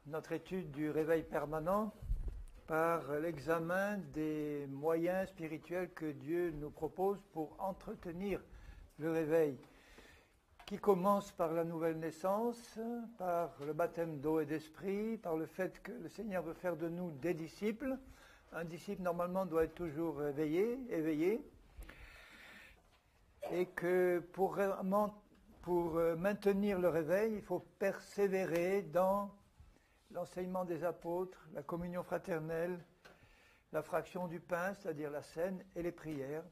notre étude du réveil permanent par l'examen des moyens spirituels que Dieu nous propose pour entretenir le réveil, qui commence par la nouvelle naissance, par le baptême d'eau et d'esprit, par le fait que le Seigneur veut faire de nous des disciples. Un disciple, normalement, doit être toujours éveillé, et que pour maintenir le réveil, il faut persévérer dans l'enseignement des apôtres, la communion fraternelle, la fraction du pain, c'est-à-dire la scène, et les prières.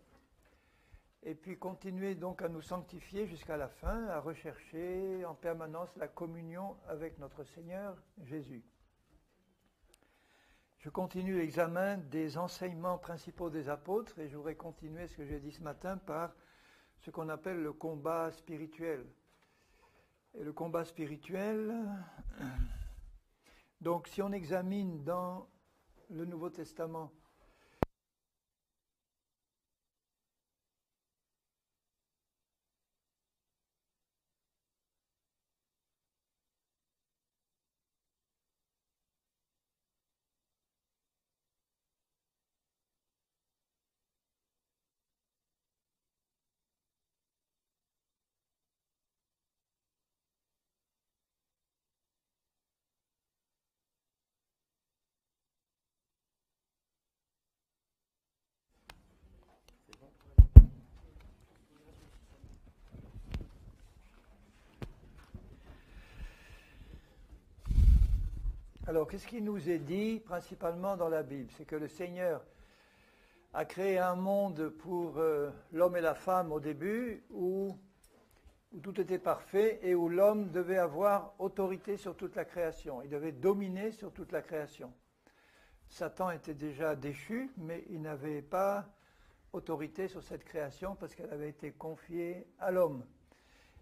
Et puis continuer donc à nous sanctifier jusqu'à la fin, à rechercher en permanence la communion avec notre Seigneur Jésus. Je continue l'examen des enseignements principaux des apôtres et je voudrais continuer ce que j'ai dit ce matin par ce qu'on appelle le combat spirituel. Et le combat spirituel, donc si on examine dans le Nouveau Testament, alors qu'est-ce qui nous est dit principalement dans la Bible? C'est que le Seigneur a créé un monde pour l'homme et la femme au début où tout était parfait et où l'homme devait avoir autorité sur toute la création. Il devait dominer sur toute la création. Satan était déjà déchu, mais il n'avait pas autorité sur cette création parce qu'elle avait été confiée à l'homme.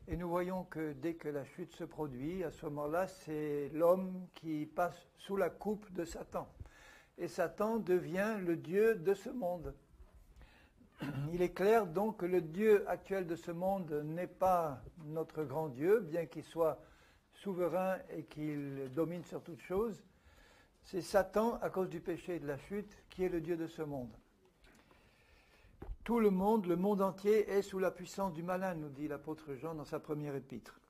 Et nous voyons que dès que la chute se produit, à ce moment-là, c'est l'homme qui passe sous la coupe de Satan. Et Satan devient le Dieu de ce monde. Il est clair donc que le Dieu actuel de ce monde n'est pas notre grand Dieu, bien qu'il soit souverain et qu'il domine sur toute chose. C'est Satan, à cause du péché et de la chute, qui est le Dieu de ce monde. Tout le monde entier est sous la puissance du malin, nous dit l'apôtre Jean dans sa première épître.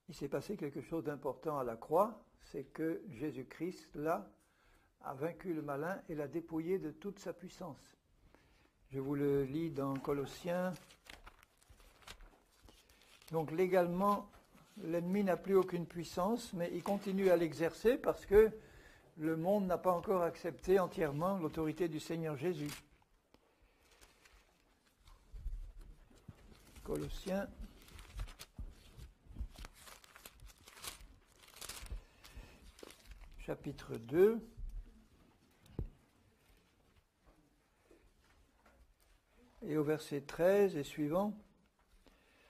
Il s'est passé quelque chose d'important à la croix, c'est que Jésus-Christ, là, a vaincu le malin et l'a dépouillé de toute sa puissance. Je vous le lis dans Colossiens. Donc légalement, l'ennemi n'a plus aucune puissance, mais il continue à l'exercer parce que le monde n'a pas encore accepté entièrement l'autorité du Seigneur Jésus. Colossiens, chapitre 2. Et au verset 13 et suivant,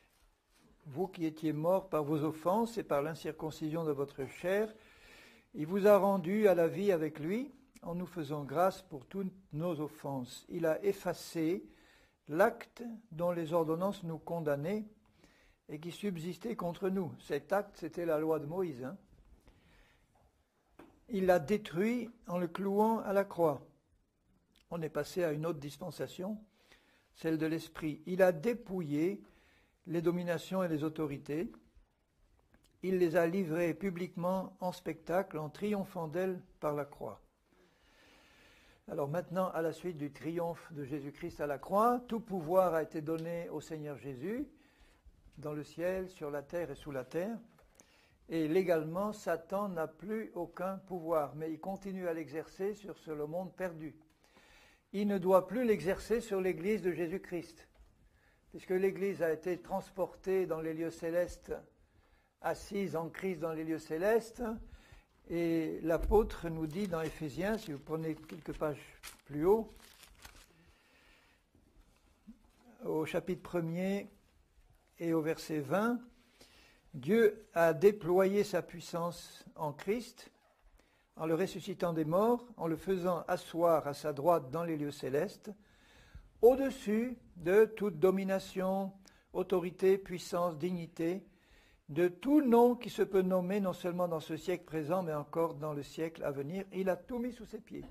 « Vous qui étiez morts par vos offenses et par l'incirconcision de votre chair, il vous a rendus à la vie avec lui, en nous faisant grâce pour toutes nos offenses. Il a effacé l'acte dont les ordonnances nous condamnaient et qui subsistait contre nous. » Cet acte, c'était la loi de Moïse. Il l'a détruit en le clouant à la croix. On est passé à une autre dispensation, celle de l'esprit. Il a dépouillé les dominations et les autorités. Il les a livrées publiquement en spectacle, en triomphant d'elles par la croix. Alors maintenant, à la suite du triomphe de Jésus-Christ à la croix, tout pouvoir a été donné au Seigneur Jésus, dans le ciel, sur la terre et sous la terre. Et légalement, Satan n'a plus aucun pouvoir, mais il continue à l'exercer sur le monde perdu. Il ne doit plus l'exercer sur l'Église de Jésus-Christ, puisque l'Église a été transportée dans les lieux célestes, assise en Christ dans les lieux célestes, et l'apôtre nous dit dans Éphésiens, si vous prenez quelques pages plus haut, au chapitre 1er et au verset 20, Dieu a déployé sa puissance en Christ, en le ressuscitant des morts, en le faisant asseoir à sa droite dans les lieux célestes, au-dessus de toute domination, autorité, puissance, dignité, de tout nom qui se peut nommer, non seulement dans ce siècle présent, mais encore dans le siècle à venir. Il a tout mis sous ses pieds.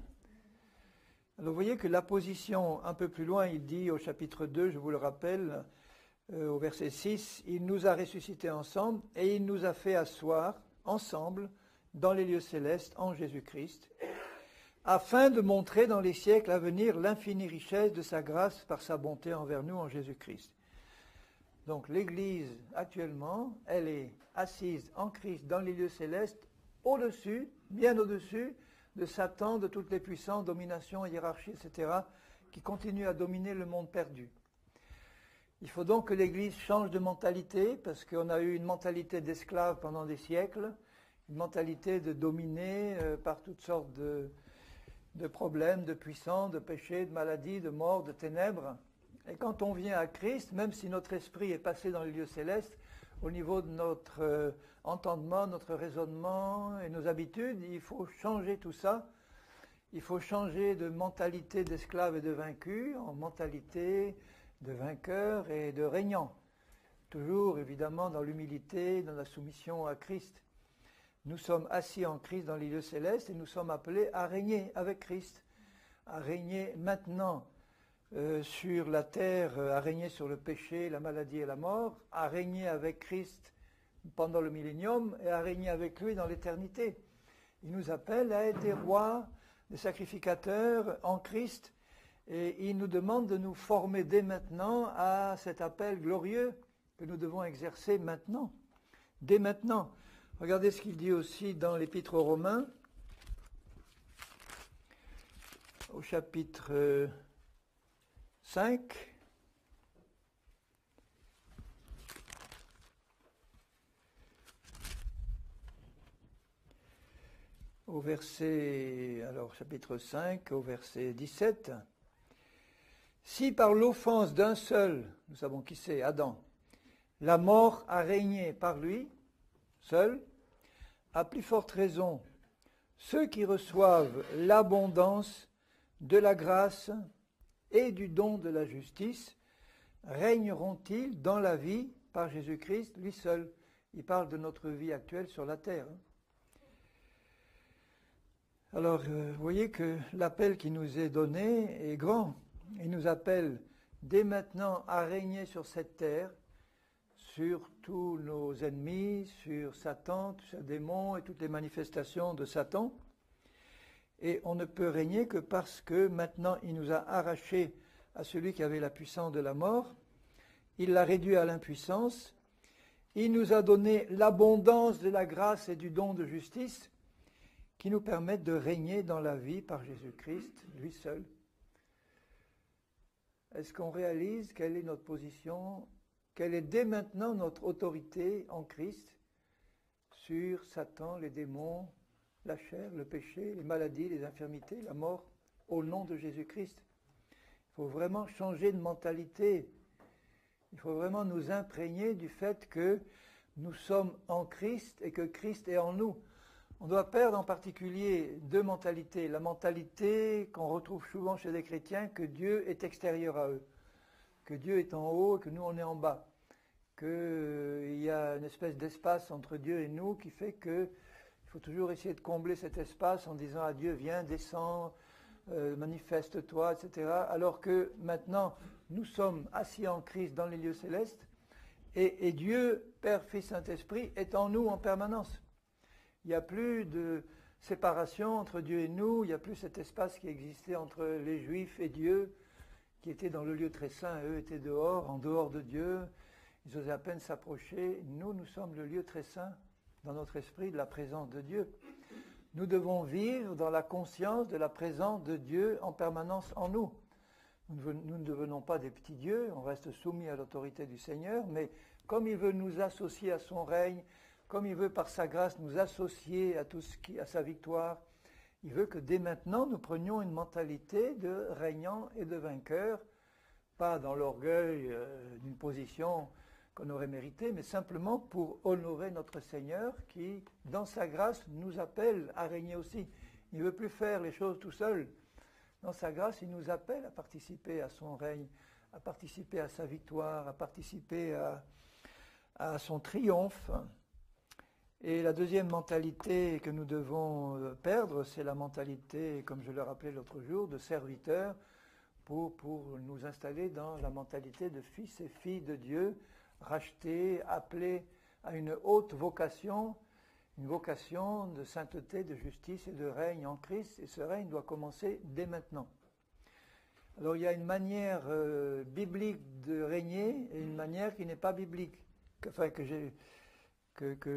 Alors vous voyez que la position un peu plus loin, il dit au chapitre 2, je vous le rappelle, au verset 6, il nous a ressuscités ensemble et il nous a fait asseoir ensemble dans les lieux célestes en Jésus-Christ, afin de montrer dans les siècles à venir l'infinie richesse de sa grâce par sa bonté envers nous en Jésus-Christ. Donc l'Église, actuellement, elle est assise en Christ dans les lieux célestes, au-dessus, bien au-dessus de Satan, de toutes les puissances, dominations, hiérarchies, etc., qui continuent à dominer le monde perdu. Il faut donc que l'Église change de mentalité, parce qu'on a eu une mentalité d'esclave pendant des siècles, une mentalité de dominée par toutes sortes de problèmes, de puissance, de péchés, de maladies, de mort, de ténèbres. Et quand on vient à Christ, même si notre esprit est passé dans les lieux célestes, au niveau de notre entendement, notre raisonnement et nos habitudes, il faut changer tout ça. Il faut changer de mentalité d'esclave et de vaincu en mentalité de vainqueur et de régnant. Toujours, évidemment, dans l'humilité, dans la soumission à Christ. Nous sommes assis en Christ dans les lieux célestes et nous sommes appelés à régner avec Christ, à régner maintenant sur la terre, à régner sur le péché, la maladie et la mort, à régner avec Christ pendant le millénium et à régner avec lui dans l'éternité. Il nous appelle à être des rois, des sacrificateurs en Christ et il nous demande de nous former dès maintenant à cet appel glorieux que nous devons exercer maintenant, dès maintenant. Regardez ce qu'il dit aussi dans l'Épître aux Romains, au chapitre 5. Au verset, alors chapitre 5, au verset 17. Si par l'offense d'un seul, nous savons qui c'est, Adam, la mort a régné par lui, seul, à plus forte raison, ceux qui reçoivent l'abondance de la grâce et du don de la justice, régneront-ils dans la vie par Jésus-Christ, lui seul. Il parle de notre vie actuelle sur la terre. Alors, vous voyez que l'appel qui nous est donné est grand. Il nous appelle dès maintenant à régner sur cette terre, sur tous nos ennemis, sur Satan, tous ses démons et toutes les manifestations de Satan. Et on ne peut régner que parce que maintenant il nous a arrachés à celui qui avait la puissance de la mort. Il l'a réduit à l'impuissance. Il nous a donné l'abondance de la grâce et du don de justice qui nous permettent de régner dans la vie par Jésus-Christ, lui seul. Est-ce qu'on réalise quelle est notre position, quelle est dès maintenant notre autorité en Christ sur Satan, les démons, la chair, le péché, les maladies, les infirmités, la mort, au nom de Jésus-Christ? Il faut vraiment changer de mentalité. Il faut vraiment nous imprégner du fait que nous sommes en Christ et que Christ est en nous. On doit perdre en particulier deux mentalités. La mentalité qu'on retrouve souvent chez les chrétiens, que Dieu est extérieur à eux, que Dieu est en haut et que nous on est en bas, qu'il y a une espèce d'espace entre Dieu et nous qui fait qu'il faut toujours essayer de combler cet espace en disant à Dieu, viens, descends, manifeste-toi, etc. Alors que maintenant, nous sommes assis en Christ dans les lieux célestes et Dieu, Père, Fils, Saint-Esprit, est en nous en permanence. Il n'y a plus de séparation entre Dieu et nous, il n'y a plus cet espace qui existait entre les Juifs et Dieu, qui étaient dans le lieu très saint, et eux étaient dehors, en dehors de Dieu. Ils osaient à peine s'approcher. Nous, nous sommes le lieu très saint, dans notre esprit, de la présence de Dieu. Nous devons vivre dans la conscience de la présence de Dieu en permanence en nous. Nous ne devenons pas des petits dieux, on reste soumis à l'autorité du Seigneur, mais comme il veut nous associer à son règne, comme il veut par sa grâce nous associer à tout ce qui, à sa victoire, il veut que dès maintenant nous prenions une mentalité de régnant et de vainqueur, pas dans l'orgueil d'une position qu'on aurait méritée, mais simplement pour honorer notre Seigneur qui, dans sa grâce, nous appelle à régner aussi. Il ne veut plus faire les choses tout seul. Dans sa grâce, il nous appelle à participer à son règne, à participer à sa victoire, à participer à son triomphe. Et la deuxième mentalité que nous devons perdre, c'est la mentalité, comme je le rappelais l'autre jour, de serviteur, pour nous installer dans la mentalité de fils et filles de Dieu, rachetés, appelés à une haute vocation, une vocation de sainteté, de justice et de règne en Christ. Et ce règne doit commencer dès maintenant. Alors il y a une manière biblique de régner et une manière qui n'est pas biblique, que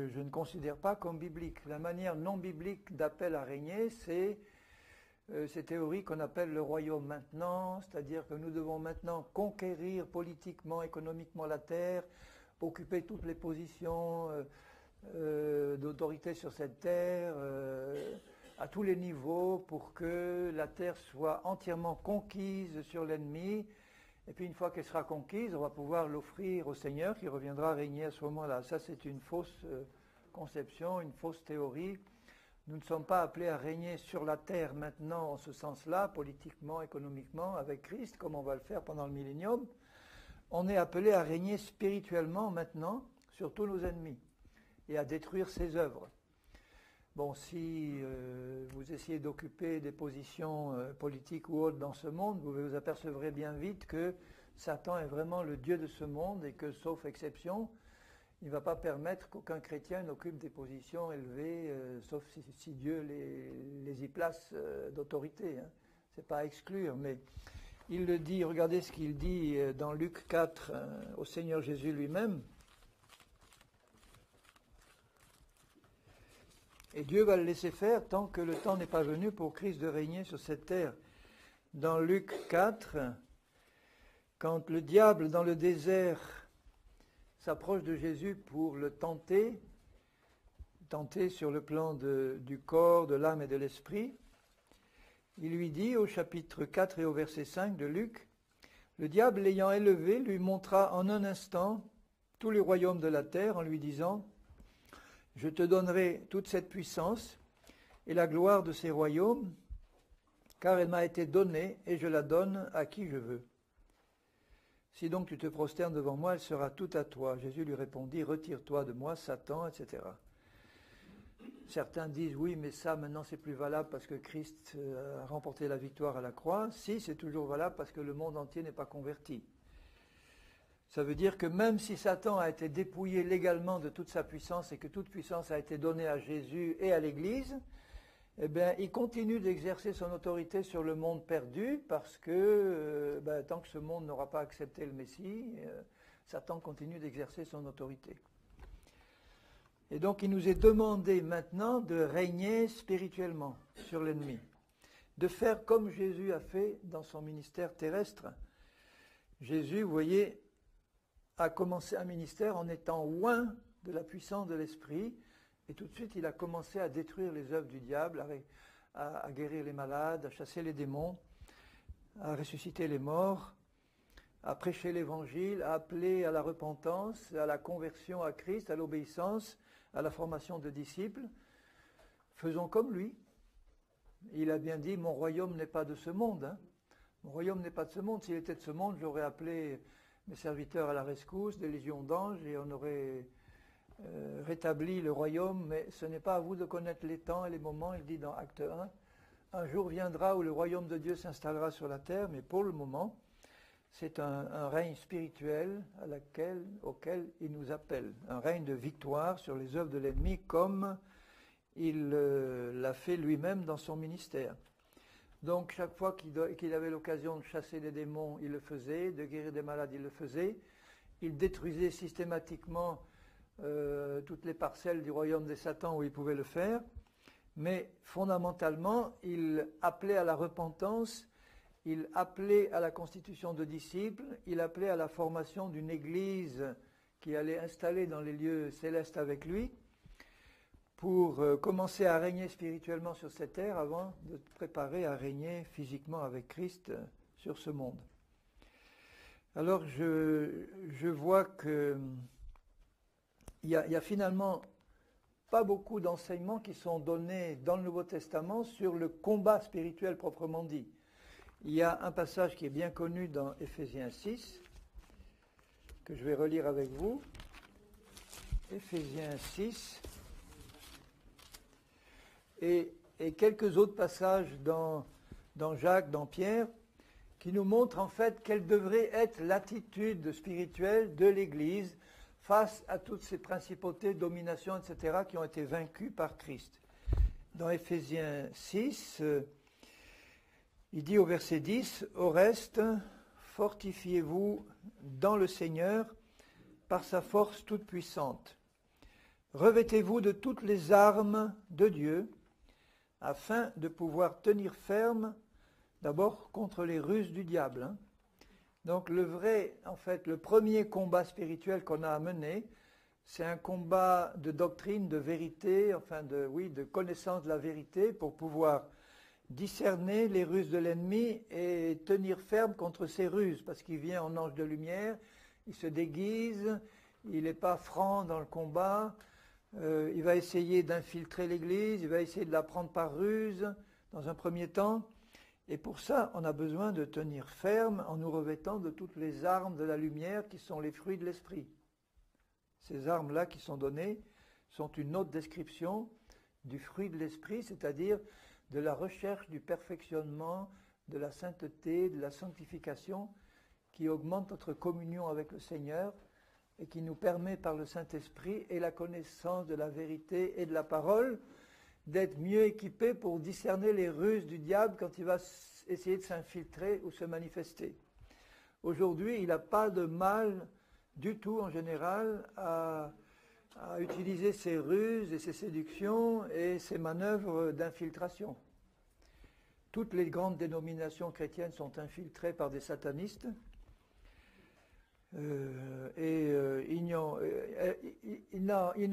je ne considère pas comme biblique. La manière non biblique d'appel à régner, c'est ces théories qu'on appelle le royaume maintenant, c'est-à-dire que nous devons maintenant conquérir politiquement, économiquement la terre, occuper toutes les positions d'autorité sur cette terre, à tous les niveaux, pour que la terre soit entièrement conquise sur l'ennemi. Et puis une fois qu'elle sera conquise, on va pouvoir l'offrir au Seigneur qui reviendra régner à ce moment-là. Ça, c'est une fausse conception, une fausse théorie. Nous ne sommes pas appelés à régner sur la terre maintenant en ce sens-là, politiquement, économiquement, avec Christ, comme on va le faire pendant le millénium. On est appelé à régner spirituellement maintenant sur tous nos ennemis et à détruire ses œuvres. Bon, si vous essayez d'occuper des positions politiques ou autres dans ce monde, vous vous apercevrez bien vite que Satan est vraiment le Dieu de ce monde et que, sauf exception, il ne va pas permettre qu'aucun chrétien n'occupe des positions élevées, sauf si Dieu les y place d'autorité. Hein. Ce n'est pas à exclure, mais il le dit, regardez ce qu'il dit dans Luc 4 au Seigneur Jésus lui-même. Et Dieu va le laisser faire tant que le temps n'est pas venu pour Christ de régner sur cette terre. Dans Luc 4, quand le diable dans le désert s'approche de Jésus pour le tenter sur le plan du corps, de l'âme et de l'esprit, il lui dit au chapitre 4 et au verset 5 de Luc, « Le diable l'ayant élevé lui montra en un instant tous les royaumes de la terre en lui disant, « Je te donnerai toute cette puissance et la gloire de ces royaumes, car elle m'a été donnée et je la donne à qui je veux. Si donc tu te prosternes devant moi, elle sera toute à toi. » Jésus lui répondit, « Retire-toi de moi, Satan, etc. » Certains disent, oui, mais ça maintenant c'est plus valable parce que Christ a remporté la victoire à la croix. Si, c'est toujours valable parce que le monde entier n'est pas converti. Ça veut dire que même si Satan a été dépouillé légalement de toute sa puissance et que toute puissance a été donnée à Jésus et à l'Église, eh bien, il continue d'exercer son autorité sur le monde perdu parce que tant que ce monde n'aura pas accepté le Messie, Satan continue d'exercer son autorité. Et donc il nous est demandé maintenant de régner spirituellement sur l'ennemi, de faire comme Jésus a fait dans son ministère terrestre. Jésus, vous voyez, a commencé un ministère en étant oint de la puissance de l'Esprit, et tout de suite il a commencé à détruire les œuvres du diable, à guérir les malades, à chasser les démons, à ressusciter les morts, à prêcher l'Évangile, à appeler à la repentance, à la conversion à Christ, à l'obéissance, à la formation de disciples. Faisons comme lui. Il a bien dit, mon royaume n'est pas de ce monde. Hein. Mon royaume n'est pas de ce monde. S'il était de ce monde, j'aurais appelé mes serviteurs à la rescousse, des légions d'anges, et on aurait rétabli le royaume. Mais ce n'est pas à vous de connaître les temps et les moments. Il dit dans Acte 1, un jour viendra où le royaume de Dieu s'installera sur la terre, mais pour le moment, c'est un règne spirituel auquel il nous appelle. Un règne de victoire sur les œuvres de l'ennemi comme il l'a fait lui-même dans son ministère. Donc chaque fois qu'il avait l'occasion de chasser des démons, il le faisait, de guérir des malades, il le faisait. Il détruisait systématiquement toutes les parcelles du royaume des Satans où il pouvait le faire. Mais fondamentalement, il appelait à la repentance, il appelait à la constitution de disciples, il appelait à la formation d'une église qui allait installer dans les lieux célestes avec lui pour commencer à régner spirituellement sur cette terre avant de préparer à régner physiquement avec Christ sur ce monde. Alors je vois qu'il y a finalement pas beaucoup d'enseignements qui sont donnés dans le Nouveau Testament sur le combat spirituel proprement dit. Il y a un passage qui est bien connu dans Éphésiens 6, que je vais relire avec vous. Éphésiens 6 et quelques autres passages dans Jacques, dans Pierre, qui nous montrent en fait quelle devrait être l'attitude spirituelle de l'Église face à toutes ces principautés, dominations, etc., qui ont été vaincues par Christ. Dans Éphésiens 6, il dit au verset 10, « Au reste, fortifiez-vous dans le Seigneur par sa force toute puissante. Revêtez-vous de toutes les armes de Dieu, afin de pouvoir tenir ferme d'abord contre les ruses du diable. » Donc le premier combat spirituel qu'on a à mener, c'est un combat de doctrine, de vérité, de connaissance de la vérité pour pouvoir discerner les ruses de l'ennemi et tenir ferme contre ces ruses, parce qu'il vient en ange de lumière, il se déguise, il n'est pas franc dans le combat, il va essayer d'infiltrer l'Église, il va essayer de la prendre par ruse dans un premier temps. Et pour ça, on a besoin de tenir ferme en nous revêtant de toutes les armes de la lumière qui sont les fruits de l'esprit. Ces armes-là qui sont données sont une autre description du fruit de l'esprit, c'est-à-dire de la recherche du perfectionnement, de la sainteté, de la sanctification qui augmente notre communion avec le Seigneur et qui nous permet par le Saint-Esprit et la connaissance de la vérité et de la parole d'être mieux équipés pour discerner les ruses du diable quand il va essayer de s'infiltrer ou se manifester. Aujourd'hui, il n'a pas de mal du tout en général à utiliser ces ruses et ces séductions et ces manœuvres d'infiltration. Toutes les grandes dénominations chrétiennes sont infiltrées par des satanistes ils n'ont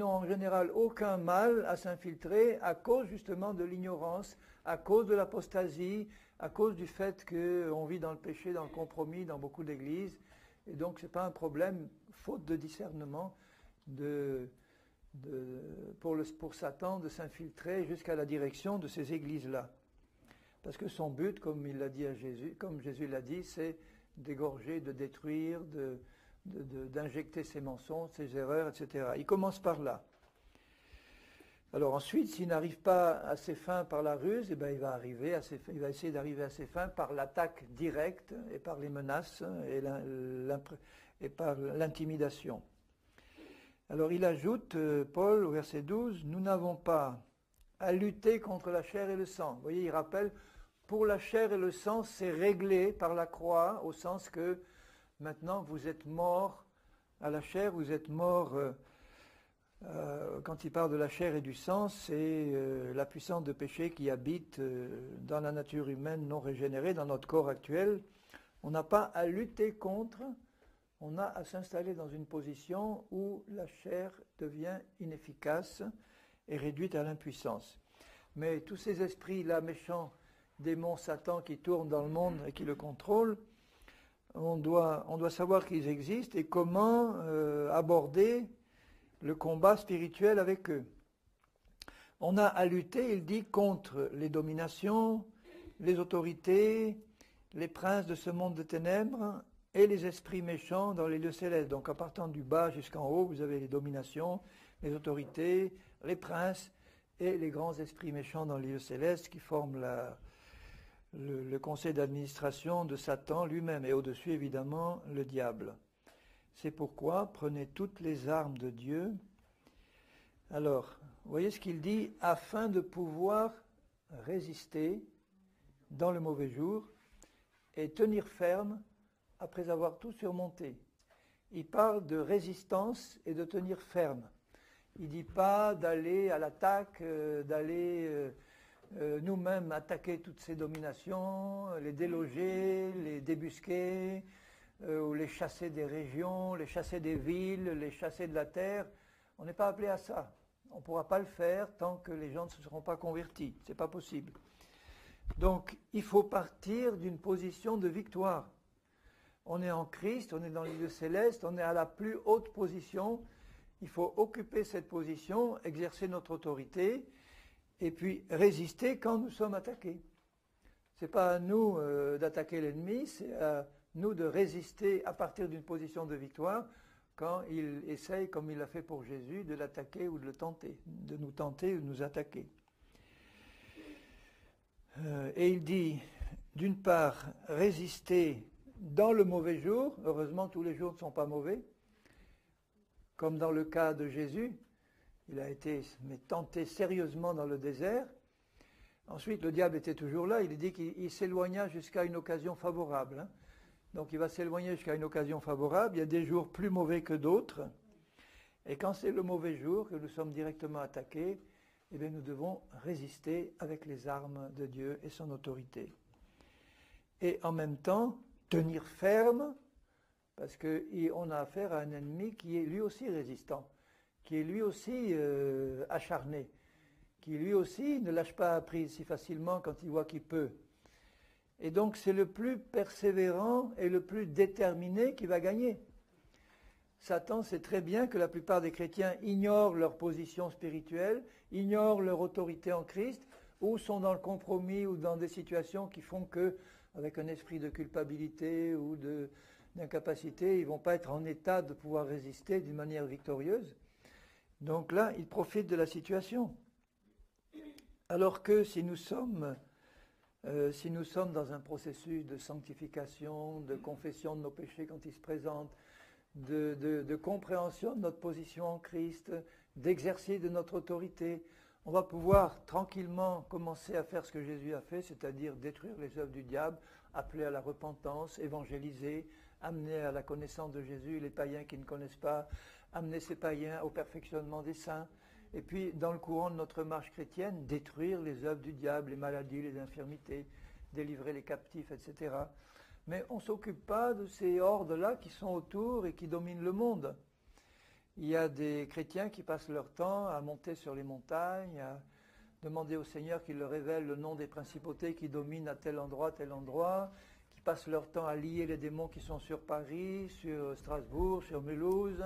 en général aucun mal à s'infiltrer à cause justement de l'ignorance, à cause de l'apostasie, à cause du fait qu'on vit dans le péché, dans le compromis, dans beaucoup d'églises. Et donc ce n'est pas un problème, faute de discernement, pour Satan de s'infiltrer jusqu'à la direction de ces églises-là. Parce que son but, comme il l'a dit à Jésus, comme Jésus l'a dit, c'est d'égorger, de détruire, d'injecter ses mensonges, ses erreurs, etc. Il commence par là. Alors ensuite, s'il n'arrive pas à ses fins par la ruse, il va essayer d'arriver à ses fins par l'attaque directe et par les menaces et par l'intimidation. Alors il ajoute, Paul, au verset 12, « Nous n'avons pas à lutter contre la chair et le sang. » Vous voyez, il rappelle, pour la chair et le sang, c'est réglé par la croix, au sens que maintenant vous êtes morts à la chair, vous êtes morts, quand il parle de la chair et du sang, c'est la puissance de péché qui habite dans la nature humaine non régénérée, dans notre corps actuel. On n'a pas à lutter contre, on a à s'installer dans une position où la chair devient inefficace et réduite à l'impuissance. Mais tous ces esprits-là méchants, démons, Satan qui tournent dans le monde et qui le contrôlent, on doit savoir qu'ils existent et comment aborder le combat spirituel avec eux. On a à lutter, il dit, contre les dominations, les autorités, les princes de ce monde de ténèbres et les esprits méchants dans les lieux célestes. Donc en partant du bas jusqu'en haut, vous avez les dominations, les autorités, les princes et les grands esprits méchants dans les lieux célestes qui forment le conseil d'administration de Satan lui-même et au-dessus évidemment le diable. C'est pourquoi prenez toutes les armes de Dieu. Alors, vous voyez ce qu'il dit, afin de pouvoir résister dans le mauvais jour et tenir ferme après avoir tout surmonté. Il parle de résistance et de tenir ferme. Il ne dit pas d'aller à l'attaque, d'aller nous-mêmes attaquer toutes ces dominations, les déloger, les débusquer, ou les chasser des régions, les chasser des villes, les chasser de la terre. On n'est pas appelé à ça. On ne pourra pas le faire tant que les gens ne se seront pas convertis. Ce n'est pas possible. Donc, il faut partir d'une position de victoire. On est en Christ, on est dans les lieux célestes, on est à la plus haute position. Il faut occuper cette position, exercer notre autorité, et puis résister quand nous sommes attaqués. Ce n'est pas à nous d'attaquer l'ennemi, c'est à nous de résister à partir d'une position de victoire quand il essaye, comme il l'a fait pour Jésus, de l'attaquer ou de le tenter, de nous tenter ou de nous attaquer. Et il dit, d'une part, résister dans le mauvais jour. Heureusement, tous les jours ne sont pas mauvais. Comme dans le cas de Jésus, il a été tenté sérieusement dans le désert. Ensuite, le diable était toujours là. Il dit qu'il s'éloigna jusqu'à une occasion favorable. Donc il va s'éloigner jusqu'à une occasion favorable. Il y a des jours plus mauvais que d'autres. Et quand c'est le mauvais jour, que nous sommes directement attaqués, eh bien, nous devons résister avec les armes de Dieu et son autorité. Et en même temps, tenir ferme, parce qu'on a affaire à un ennemi qui est lui aussi résistant, qui est lui aussi acharné, qui lui aussi ne lâche pas prise si facilement quand il voit qu'il peut. Et donc c'est le plus persévérant et le plus déterminé qui va gagner. Satan sait très bien que la plupart des chrétiens ignorent leur position spirituelle, ignorent leur autorité en Christ, ou sont dans le compromis ou dans des situations qui font que, avec un esprit de culpabilité ou d'incapacité, ils ne vont pas être en état de pouvoir résister d'une manière victorieuse. Donc là, ils profitent de la situation. Alors que si nous sommes dans un processus de sanctification, de confession de nos péchés quand ils se présentent, de compréhension de notre position en Christ, d'exercice de notre autorité, on va pouvoir tranquillement commencer à faire ce que Jésus a fait, c'est-à-dire détruire les œuvres du diable, appeler à la repentance, évangéliser, amener à la connaissance de Jésus les païens qui ne connaissent pas, amener ces païens au perfectionnement des saints, et puis dans le courant de notre marche chrétienne, détruire les œuvres du diable, les maladies, les infirmités, délivrer les captifs, etc. Mais on ne s'occupe pas de ces hordes-là qui sont autour et qui dominent le monde. Il y a des chrétiens qui passent leur temps à monter sur les montagnes, à demander au Seigneur qu'il leur révèle le nom des principautés qui dominent à tel endroit, qui passent leur temps à lier les démons qui sont sur Paris, sur Strasbourg, sur Mulhouse.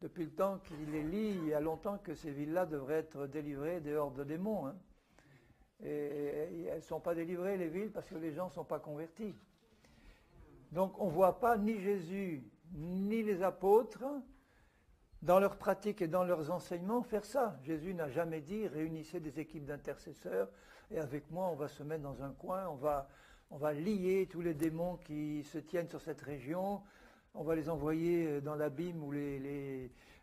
Depuis le temps qu'il les lie, il y a longtemps que ces villes-là devraient être délivrées des hordes de démons. Et elles ne sont pas délivrées, les villes, parce que les gens ne sont pas convertis. Donc on ne voit pas ni Jésus, ni les apôtres, dans leurs pratiques et dans leurs enseignements, faire ça. Jésus n'a jamais dit, réunissez des équipes d'intercesseurs, et avec moi on va se mettre dans un coin, on va lier tous les démons qui se tiennent sur cette région, on va les envoyer dans l'abîme ou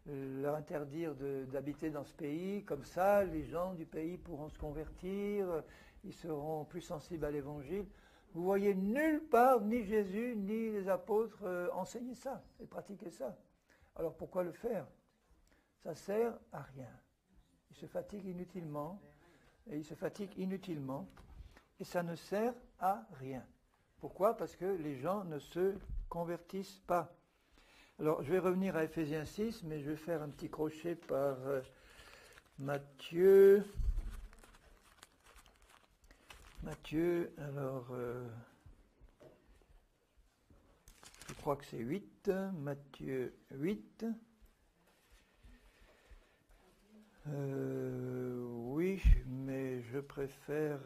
leur interdire d'habiter dans ce pays. Comme ça, les gens du pays pourront se convertir, ils seront plus sensibles à l'évangile. Vous voyez nulle part, ni Jésus, ni les apôtres enseigner ça et pratiquer ça. Alors pourquoi le faire? Ça ne sert à rien. Ils se fatiguent inutilement, et ça ne sert à rien. Pourquoi? Parce que les gens ne se convertissent pas. Alors je vais revenir à Ephésiens 6, mais je vais faire un petit crochet par Matthieu. Alors, je crois que c'est 8, Matthieu 8. Oui, mais je préfère...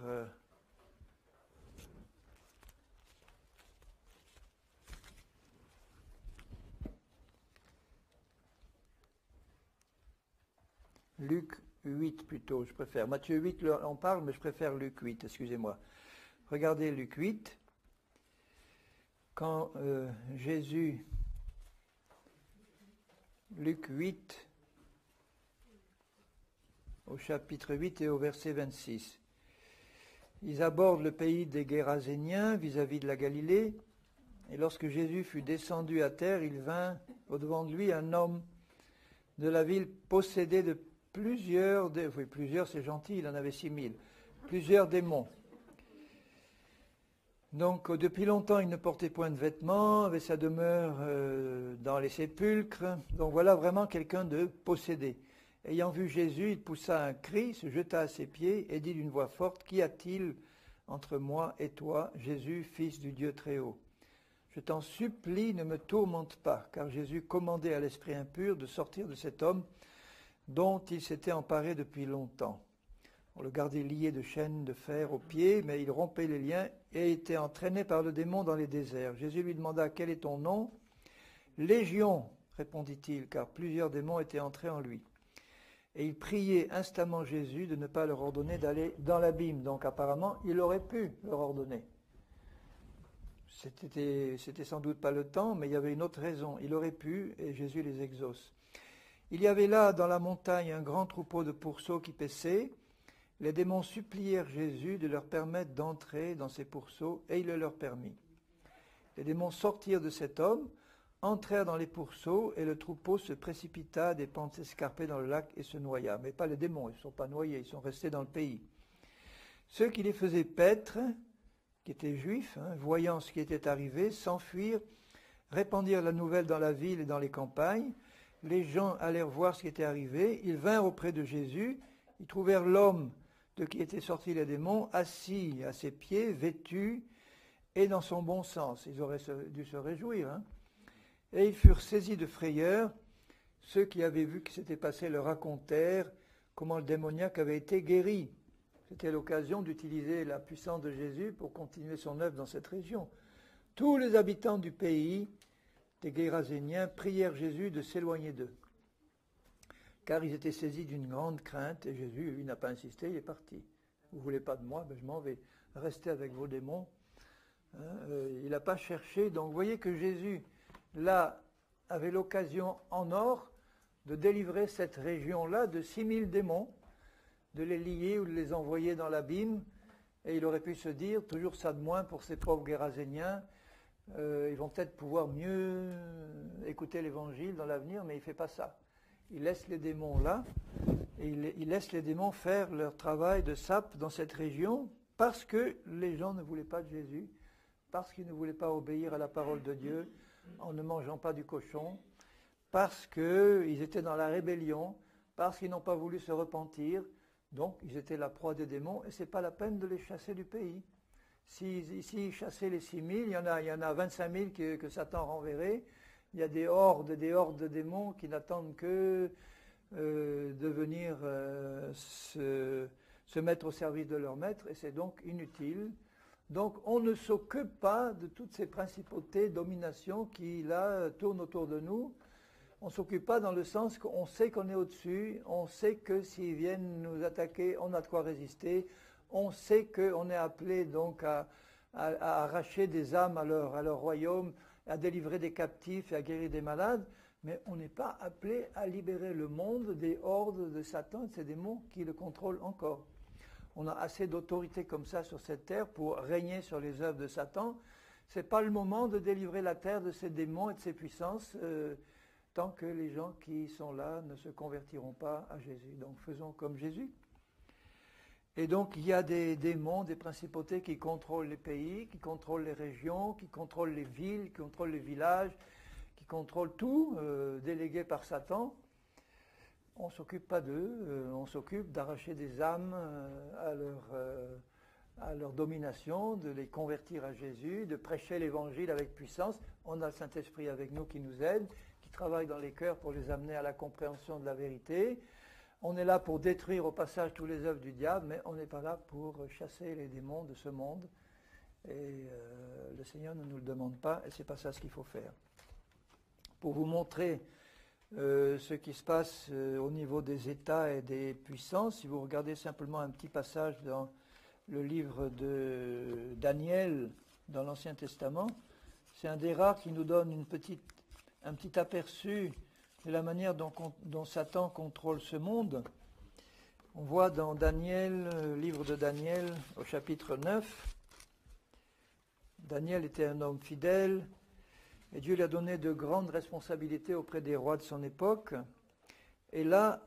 Luc 8 plutôt, je préfère. Matthieu 8, on parle, mais je préfère Luc 8, excusez-moi. Regardez Luc 8. Quand Jésus, Luc 8, au chapitre 8 et au verset 26. Ils abordent le pays des Géraséniens vis-à-vis de la Galilée. Et lorsque Jésus fut descendu à terre, il vint au-devant de lui un homme de la ville possédé de plusieurs c'est gentil, il en avait 6000, plusieurs démons. Donc depuis longtemps il ne portait point de vêtements, avait sa demeure dans les sépulcres, donc voilà vraiment quelqu'un de possédé. Ayant vu Jésus, il poussa un cri, se jeta à ses pieds et dit d'une voix forte, « Qu'y a-t-il entre moi et toi, Jésus, fils du Dieu très haut ? Je t'en supplie, ne me tourmente pas, car Jésus commandait à l'esprit impur de sortir de cet homme dont il s'était emparé depuis longtemps. On le gardait lié de chaînes de fer aux pieds, mais il rompait les liens et était entraîné par le démon dans les déserts. Jésus lui demanda, « Quel est ton nom ?» « Légion », répondit-il, car plusieurs démons étaient entrés en lui. Et il priait instamment Jésus de ne pas leur ordonner d'aller dans l'abîme. Donc apparemment, il aurait pu leur ordonner. C'était sans doute pas le temps, mais il y avait une autre raison. Il aurait pu, et Jésus les exauce. Il y avait là, dans la montagne, un grand troupeau de pourceaux qui paissaient. Les démons supplièrent Jésus de leur permettre d'entrer dans ces pourceaux, et il le leur permit. Les démons sortirent de cet homme, entrèrent dans les pourceaux, et le troupeau se précipita des pentes escarpées dans le lac et se noya. Mais pas les démons, ils ne sont pas noyés, ils sont restés dans le pays. Ceux qui les faisaient paître, qui étaient juifs, voyant ce qui était arrivé, s'enfuirent, répandirent la nouvelle dans la ville et dans les campagnes. Les gens allèrent voir ce qui était arrivé. Ils vinrent auprès de Jésus. Ils trouvèrent l'homme de qui étaient sortis les démons, assis à ses pieds, vêtu et dans son bon sens. Ils auraient dû se réjouir. Et ils furent saisis de frayeur. Ceux qui avaient vu ce qui s'était passé leur racontèrent comment le démoniaque avait été guéri. C'était l'occasion d'utiliser la puissance de Jésus pour continuer son œuvre dans cette région. Tous les habitants du pays des Géraséniens prièrent Jésus de s'éloigner d'eux, car ils étaient saisis d'une grande crainte, et Jésus, lui, n'a pas insisté, il est parti. Vous ne voulez pas de moi, ben je m'en vais. Restez avec vos démons. Il n'a pas cherché. Donc vous voyez que Jésus, là, avait l'occasion en or de délivrer cette région-là de 6000 démons, de les lier ou de les envoyer dans l'abîme, et il aurait pu se dire, toujours ça de moins pour ces pauvres Géraséniens, ils vont peut-être pouvoir mieux écouter l'évangile dans l'avenir, mais il ne fait pas ça. Il laisse les démons là, et il laisse les démons faire leur travail de sape dans cette région, parce que les gens ne voulaient pas de Jésus, parce qu'ils ne voulaient pas obéir à la parole de Dieu, en ne mangeant pas du cochon, parce qu'ils étaient dans la rébellion, parce qu'ils n'ont pas voulu se repentir. Donc, ils étaient la proie des démons, et ce n'est pas la peine de les chasser du pays. S'ils chassaient les 6000, il y en a 25 000 que Satan renverrait. Il y a des hordes de démons qui n'attendent que de venir se mettre au service de leur maître, et c'est donc inutile. Donc, on ne s'occupe pas de toutes ces principautés, dominations qui, là, tournent autour de nous. On ne s'occupe pas dans le sens qu'on sait qu'on est au-dessus, on sait que s'ils viennent nous attaquer, on a de quoi résister, on sait qu'on est appelé donc à arracher des âmes à leur royaume, à délivrer des captifs et à guérir des malades, mais on n'est pas appelé à libérer le monde des hordes de Satan et de ces démons qui le contrôlent encore. On a assez d'autorité comme ça sur cette terre pour régner sur les œuvres de Satan. Ce n'est pas le moment de délivrer la terre de ces démons et de ces puissances, tant que les gens qui sont là ne se convertiront pas à Jésus. Donc faisons comme Jésus. Et donc il y a des démons, des principautés qui contrôlent les pays, qui contrôlent les régions, qui contrôlent les villes, qui contrôlent les villages, qui contrôlent tout, délégués par Satan. On ne s'occupe pas d'eux, on s'occupe d'arracher des âmes à leur domination, de les convertir à Jésus, de prêcher l'évangile avec puissance. On a le Saint-Esprit avec nous qui nous aide, qui travaille dans les cœurs pour les amener à la compréhension de la vérité. On est là pour détruire au passage toutes les œuvres du diable, mais on n'est pas là pour chasser les démons de ce monde. Et le Seigneur ne nous le demande pas, et ce n'est pas ça ce qu'il faut faire. Pour vous montrer ce qui se passe au niveau des États et des puissances, si vous regardez simplement un petit passage dans le livre de Daniel, dans l'Ancien Testament, c'est un des rares qui nous donne un petit aperçu de la manière dont Satan contrôle ce monde. On voit dans Daniel, livre de Daniel, au chapitre 9, Daniel était un homme fidèle, et Dieu lui a donné de grandes responsabilités auprès des rois de son époque. Et là,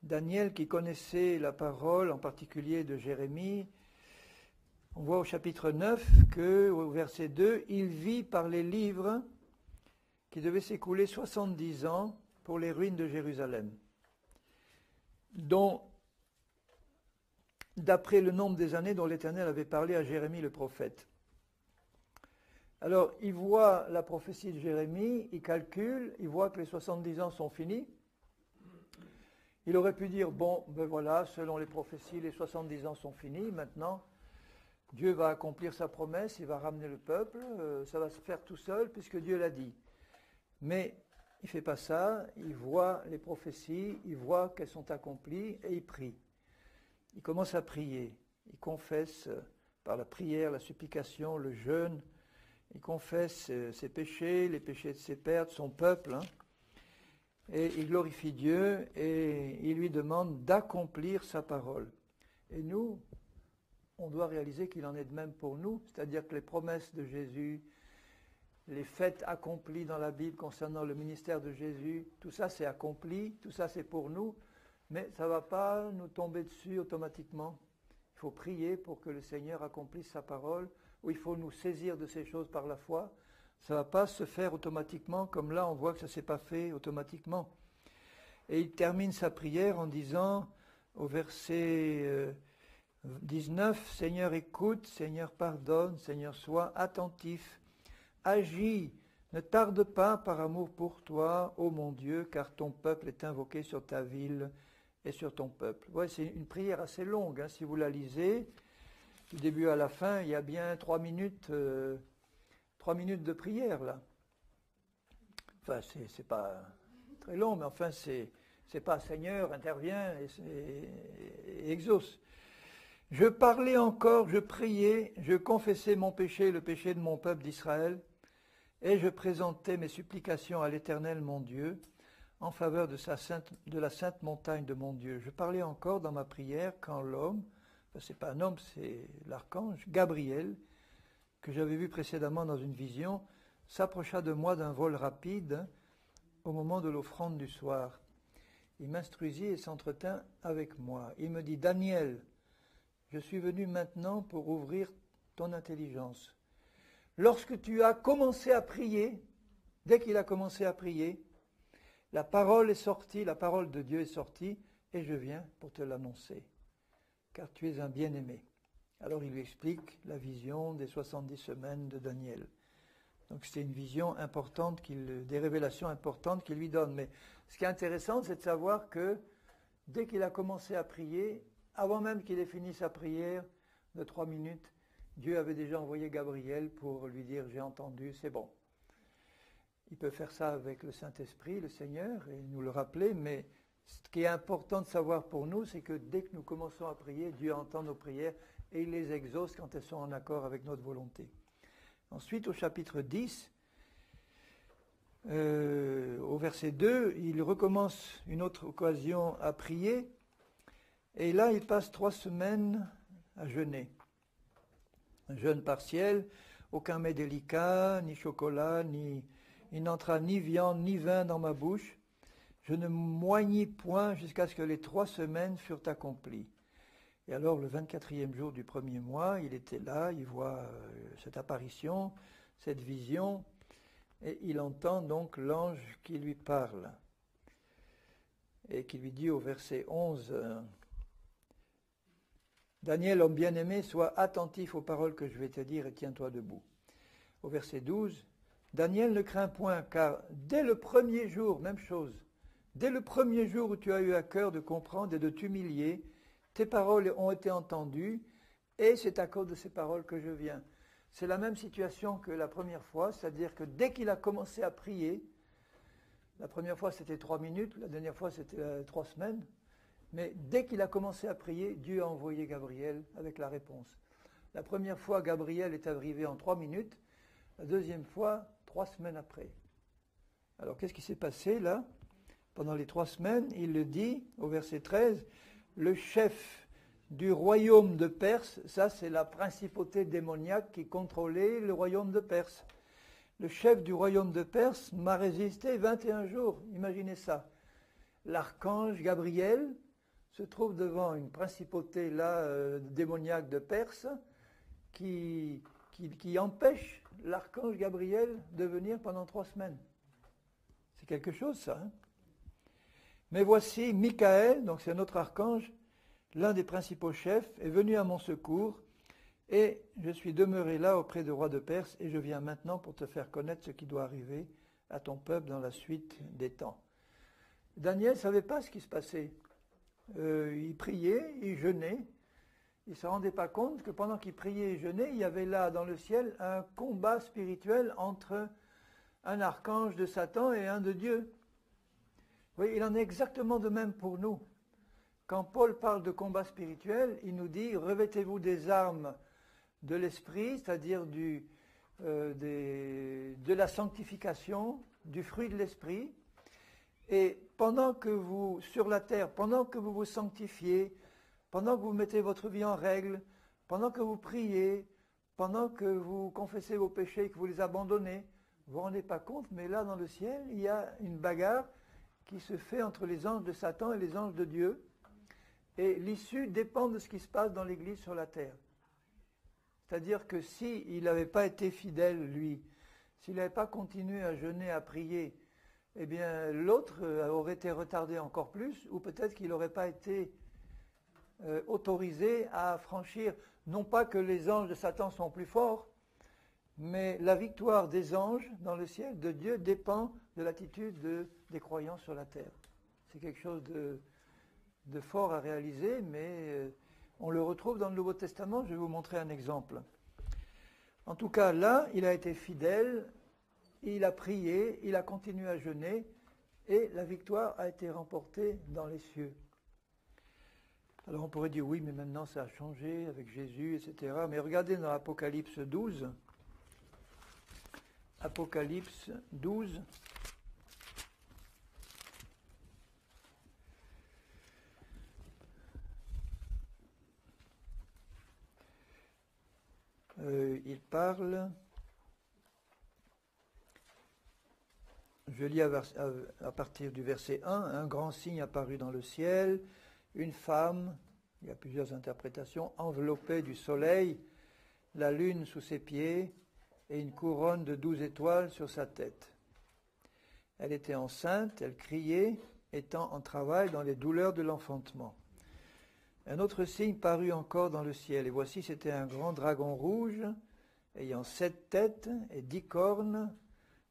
Daniel, qui connaissait la parole, en particulier de Jérémie, on voit au chapitre 9 qu'au verset 2, il vit par les livres qui devaient s'écouler 70 ans pour les ruines de Jérusalem, dont, d'après le nombre des années dont l'Éternel avait parlé à Jérémie le prophète. Alors, il voit la prophétie de Jérémie, il calcule, il voit que les 70 ans sont finis. Il aurait pu dire, bon, ben voilà, selon les prophéties, les 70 ans sont finis, maintenant, Dieu va accomplir sa promesse, il va ramener le peuple, ça va se faire tout seul, puisque Dieu l'a dit. Mais il ne fait pas ça, il voit les prophéties, il voit qu'elles sont accomplies et il prie. Il commence à prier, il confesse par la prière, la supplication, le jeûne, il confesse ses péchés, les péchés de ses pères, de son peuple, et il glorifie Dieu et il lui demande d'accomplir sa parole. Et nous, on doit réaliser qu'il en est de même pour nous, c'est-à-dire que les promesses de Jésus, les faits accomplis dans la Bible concernant le ministère de Jésus, tout ça c'est accompli, tout ça c'est pour nous, mais ça ne va pas nous tomber dessus automatiquement. Il faut prier pour que le Seigneur accomplisse sa parole, ou il faut nous saisir de ces choses par la foi. Ça ne va pas se faire automatiquement, comme là on voit que ça ne s'est pas fait automatiquement. Et il termine sa prière en disant au verset 19, « Seigneur écoute, Seigneur pardonne, Seigneur sois attentif. Agis, ne tarde pas par amour pour toi, ô mon Dieu, car ton peuple est invoqué sur ta ville et sur ton peuple. » Ouais, c'est une prière assez longue, si vous la lisez. Du début à la fin, il y a bien 3 minutes de prière, là. Enfin, c'est pas très long, mais enfin, c'est pas Seigneur, interviens et exauce. Je parlais encore, je priais, je confessais mon péché, le péché de mon peuple d'Israël, et je présentais mes supplications à l'Éternel mon Dieu, en faveur de la sainte montagne de mon Dieu. Je parlais encore dans ma prière quand l'homme, c'est pas un homme, c'est l'archange, Gabriel, que j'avais vu précédemment dans une vision, s'approcha de moi d'un vol rapide au moment de l'offrande du soir. Il m'instruisit et s'entretint avec moi. Il me dit, « Daniel, je suis venu maintenant pour ouvrir ton intelligence. Lorsque tu as commencé à prier, dès qu'il a commencé à prier, la parole est sortie, la parole de Dieu est sortie, et je viens pour te l'annoncer, car tu es un bien-aimé. » Alors il lui explique la vision des 70 semaines de Daniel. Donc c'est une vision importante, des révélations importantes qu'il lui donne. Mais ce qui est intéressant, c'est de savoir que dès qu'il a commencé à prier, avant même qu'il ait fini sa prière de 3 minutes, Dieu avait déjà envoyé Gabriel pour lui dire « J'ai entendu, c'est bon ». Il peut faire ça avec le Saint-Esprit, le Seigneur, et nous le rappeler, mais ce qui est important de savoir pour nous, c'est que dès que nous commençons à prier, Dieu entend nos prières et il les exauce quand elles sont en accord avec notre volonté. Ensuite, au chapitre 10, au verset 2, il recommence une autre occasion à prier, et là, il passe 3 semaines à jeûner. Un jeûne partiel, aucun mets délicat, ni chocolat, il n'entra ni viande, ni vin dans ma bouche. Je ne moignis point jusqu'à ce que les 3 semaines furent accomplies. Et alors, le 24e jour du premier mois, il était là, il voit cette apparition, cette vision, et il entend donc l'ange qui lui parle, et qui lui dit au verset 11, « Daniel, homme bien-aimé, sois attentif aux paroles que je vais te dire et tiens-toi debout. » Au verset 12, « Daniel, ne crains point, car dès le premier jour, même chose, dès le premier jour où tu as eu à cœur de comprendre et de t'humilier, tes paroles ont été entendues, et c'est à cause de ces paroles que je viens. » C'est la même situation que la première fois, c'est-à-dire que dès qu'il a commencé à prier, la première fois c'était 3 minutes, la dernière fois c'était 3 semaines, mais dès qu'il a commencé à prier, Dieu a envoyé Gabriel avec la réponse. La première fois, Gabriel est arrivé en 3 minutes, la deuxième fois, 3 semaines après. Alors qu'est-ce qui s'est passé là? Pendant les 3 semaines, il le dit au verset 13, le chef du royaume de Perse, ça c'est la principauté démoniaque qui contrôlait le royaume de Perse. Le chef du royaume de Perse m'a résisté 21 jours, imaginez ça. L'archange Gabriel se trouve devant une principauté là démoniaque de Perse qui empêche l'archange Gabriel de venir pendant 3 semaines. C'est quelque chose ça. Mais voici Michael, donc c'est un autre archange, l'un des principaux chefs, est venu à mon secours, et je suis demeuré là auprès du roi de Perse, et je viens maintenant pour te faire connaître ce qui doit arriver à ton peuple dans la suite des temps. Daniel ne savait pas ce qui se passait. Il priait, il jeûnait, il ne se rendait pas compte que pendant qu'il priait et jeûnait, il y avait là dans le ciel un combat spirituel entre un archange de Satan et un de Dieu. Oui, il en est exactement de même pour nous. Quand Paul parle de combat spirituel, il nous dit « Revêtez-vous des armes de l'esprit, c'est-à-dire de la sanctification, du fruit de l'esprit. Et pendant que vous, sur la terre, pendant que vous vous sanctifiez, pendant que vous mettez votre vie en règle, pendant que vous priez, pendant que vous confessez vos péchés et que vous les abandonnez, vous ne vous rendez pas compte, mais là dans le ciel, il y a une bagarre qui se fait entre les anges de Satan et les anges de Dieu. Et l'issue dépend de ce qui se passe dans l'Église sur la terre. C'est-à-dire que s'il n'avait pas été fidèle, lui, s'il n'avait pas continué à jeûner, à prier, eh bien l'autre aurait été retardé encore plus, ou peut-être qu'il n'aurait pas été autorisé à franchir, non pas que les anges de Satan sont plus forts, mais la victoire des anges dans le ciel de Dieu dépend de l'attitude des croyants sur la terre. C'est quelque chose de fort à réaliser, mais on le retrouve dans le Nouveau Testament. Je vais vous montrer un exemple. En tout cas, là, il a été fidèle, il a prié, il a continué à jeûner, et la victoire a été remportée dans les cieux. Alors on pourrait dire, oui, mais maintenant ça a changé avec Jésus, etc. Mais regardez dans Apocalypse 12. Apocalypse 12. Il parle, je lis à partir du verset 1, un grand signe apparut dans le ciel, une femme, il y a plusieurs interprétations, enveloppée du soleil, la lune sous ses pieds et une couronne de 12 étoiles sur sa tête. Elle était enceinte, elle criait, étant en travail dans les douleurs de l'enfantement. Un autre signe parut encore dans le ciel, et voici c'était un grand dragon rouge, ayant 7 têtes et 10 cornes.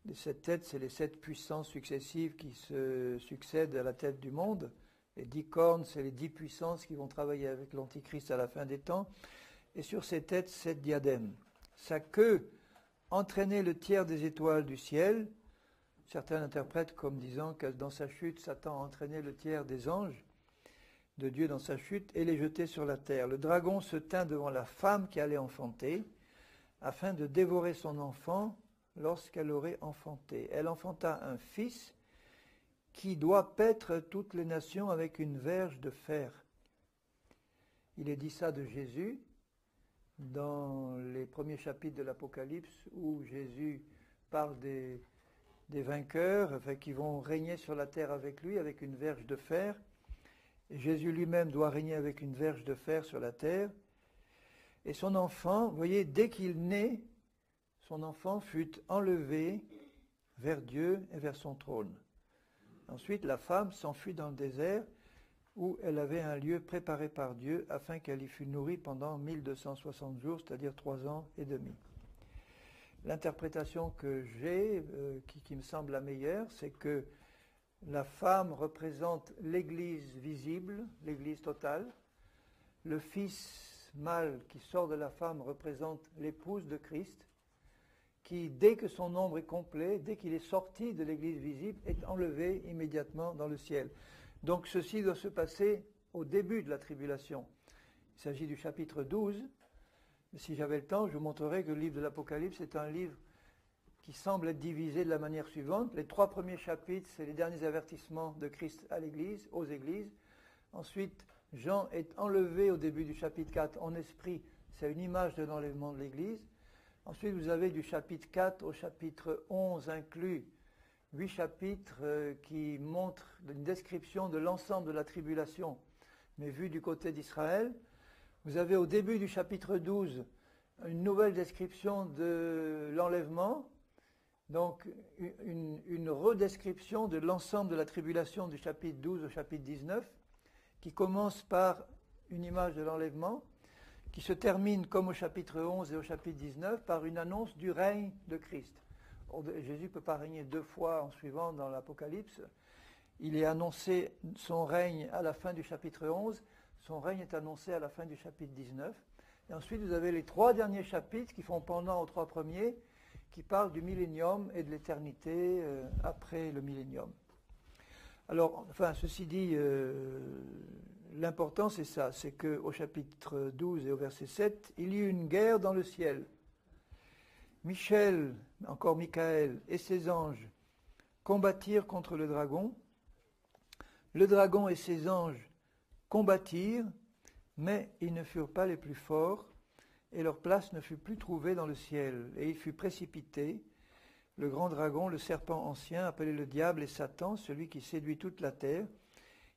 Les 7 têtes, c'est les 7 puissances successives qui se succèdent à la tête du monde. Les 10 cornes, c'est les 10 puissances qui vont travailler avec l'Antichrist à la fin des temps. Et sur ses têtes, 7 diadèmes. Sa queue entraînait le tiers des étoiles du ciel. Certains interprètent comme disant que dans sa chute, Satan a entraîné le tiers des anges de Dieu dans sa chute et les jeter sur la terre. Le dragon se tint devant la femme qui allait enfanter, afin de dévorer son enfant lorsqu'elle aurait enfanté. Elle enfanta un fils qui doit paître toutes les nations avec une verge de fer. Il est dit ça de Jésus dans les premiers chapitres de l'Apocalypse où Jésus parle des vainqueurs, enfin, qui vont régner sur la terre avec lui, avec une verge de fer. Et Jésus lui-même doit régner avec une verge de fer sur la terre. Et son enfant, vous voyez, dès qu'il naît, son enfant fut enlevé vers Dieu et vers son trône. Ensuite, la femme s'enfuit dans le désert où elle avait un lieu préparé par Dieu afin qu'elle y fût nourrie pendant 1260 jours, c'est-à-dire 3 ans et demi. L'interprétation que j'ai, qui me semble la meilleure, c'est que la femme représente l'Église visible, l'Église totale. Le fils mâle qui sort de la femme représente l'épouse de Christ, qui, dès que son nombre est complet, dès qu'il est sorti de l'Église visible, est enlevé immédiatement dans le ciel. Donc ceci doit se passer au début de la tribulation. Il s'agit du chapitre 12. Mais si j'avais le temps, je vous montrerai que le livre de l'Apocalypse est un livre qui semble être divisé de la manière suivante. Les 3 premiers chapitres, c'est les derniers avertissements de Christ à l'Église, aux Églises. Ensuite, Jean est enlevé au début du chapitre 4 en esprit. C'est une image de l'enlèvement de l'Église. Ensuite, vous avez du chapitre 4 au chapitre 11 inclus 8 chapitres qui montrent une description de l'ensemble de la tribulation, mais vu du côté d'Israël. Vous avez au début du chapitre 12 une nouvelle description de l'enlèvement, donc une redescription de l'ensemble de la tribulation du chapitre 12 au chapitre 19, qui commence par une image de l'enlèvement, qui se termine comme au chapitre 11 et au chapitre 19 par une annonce du règne de Christ. Jésus ne peut pas régner 2 fois en suivant dans l'Apocalypse. Il est annoncé son règne à la fin du chapitre 11, son règne est annoncé à la fin du chapitre 19. Et ensuite, vous avez les 3 derniers chapitres qui font pendant aux 3 premiers, qui parle du millénium et de l'éternité après le millénium. Alors, enfin, ceci dit, l'important c'est ça, c'est qu'au chapitre 12 et au verset 7, il y eut une guerre dans le ciel. Michel, encore Michael, et ses anges combattirent contre le dragon. Le dragon et ses anges combattirent, mais ils ne furent pas les plus forts, et leur place ne fut plus trouvée dans le ciel. Et il fut précipité, le grand dragon, le serpent ancien, appelé le diable et Satan, celui qui séduit toute la terre.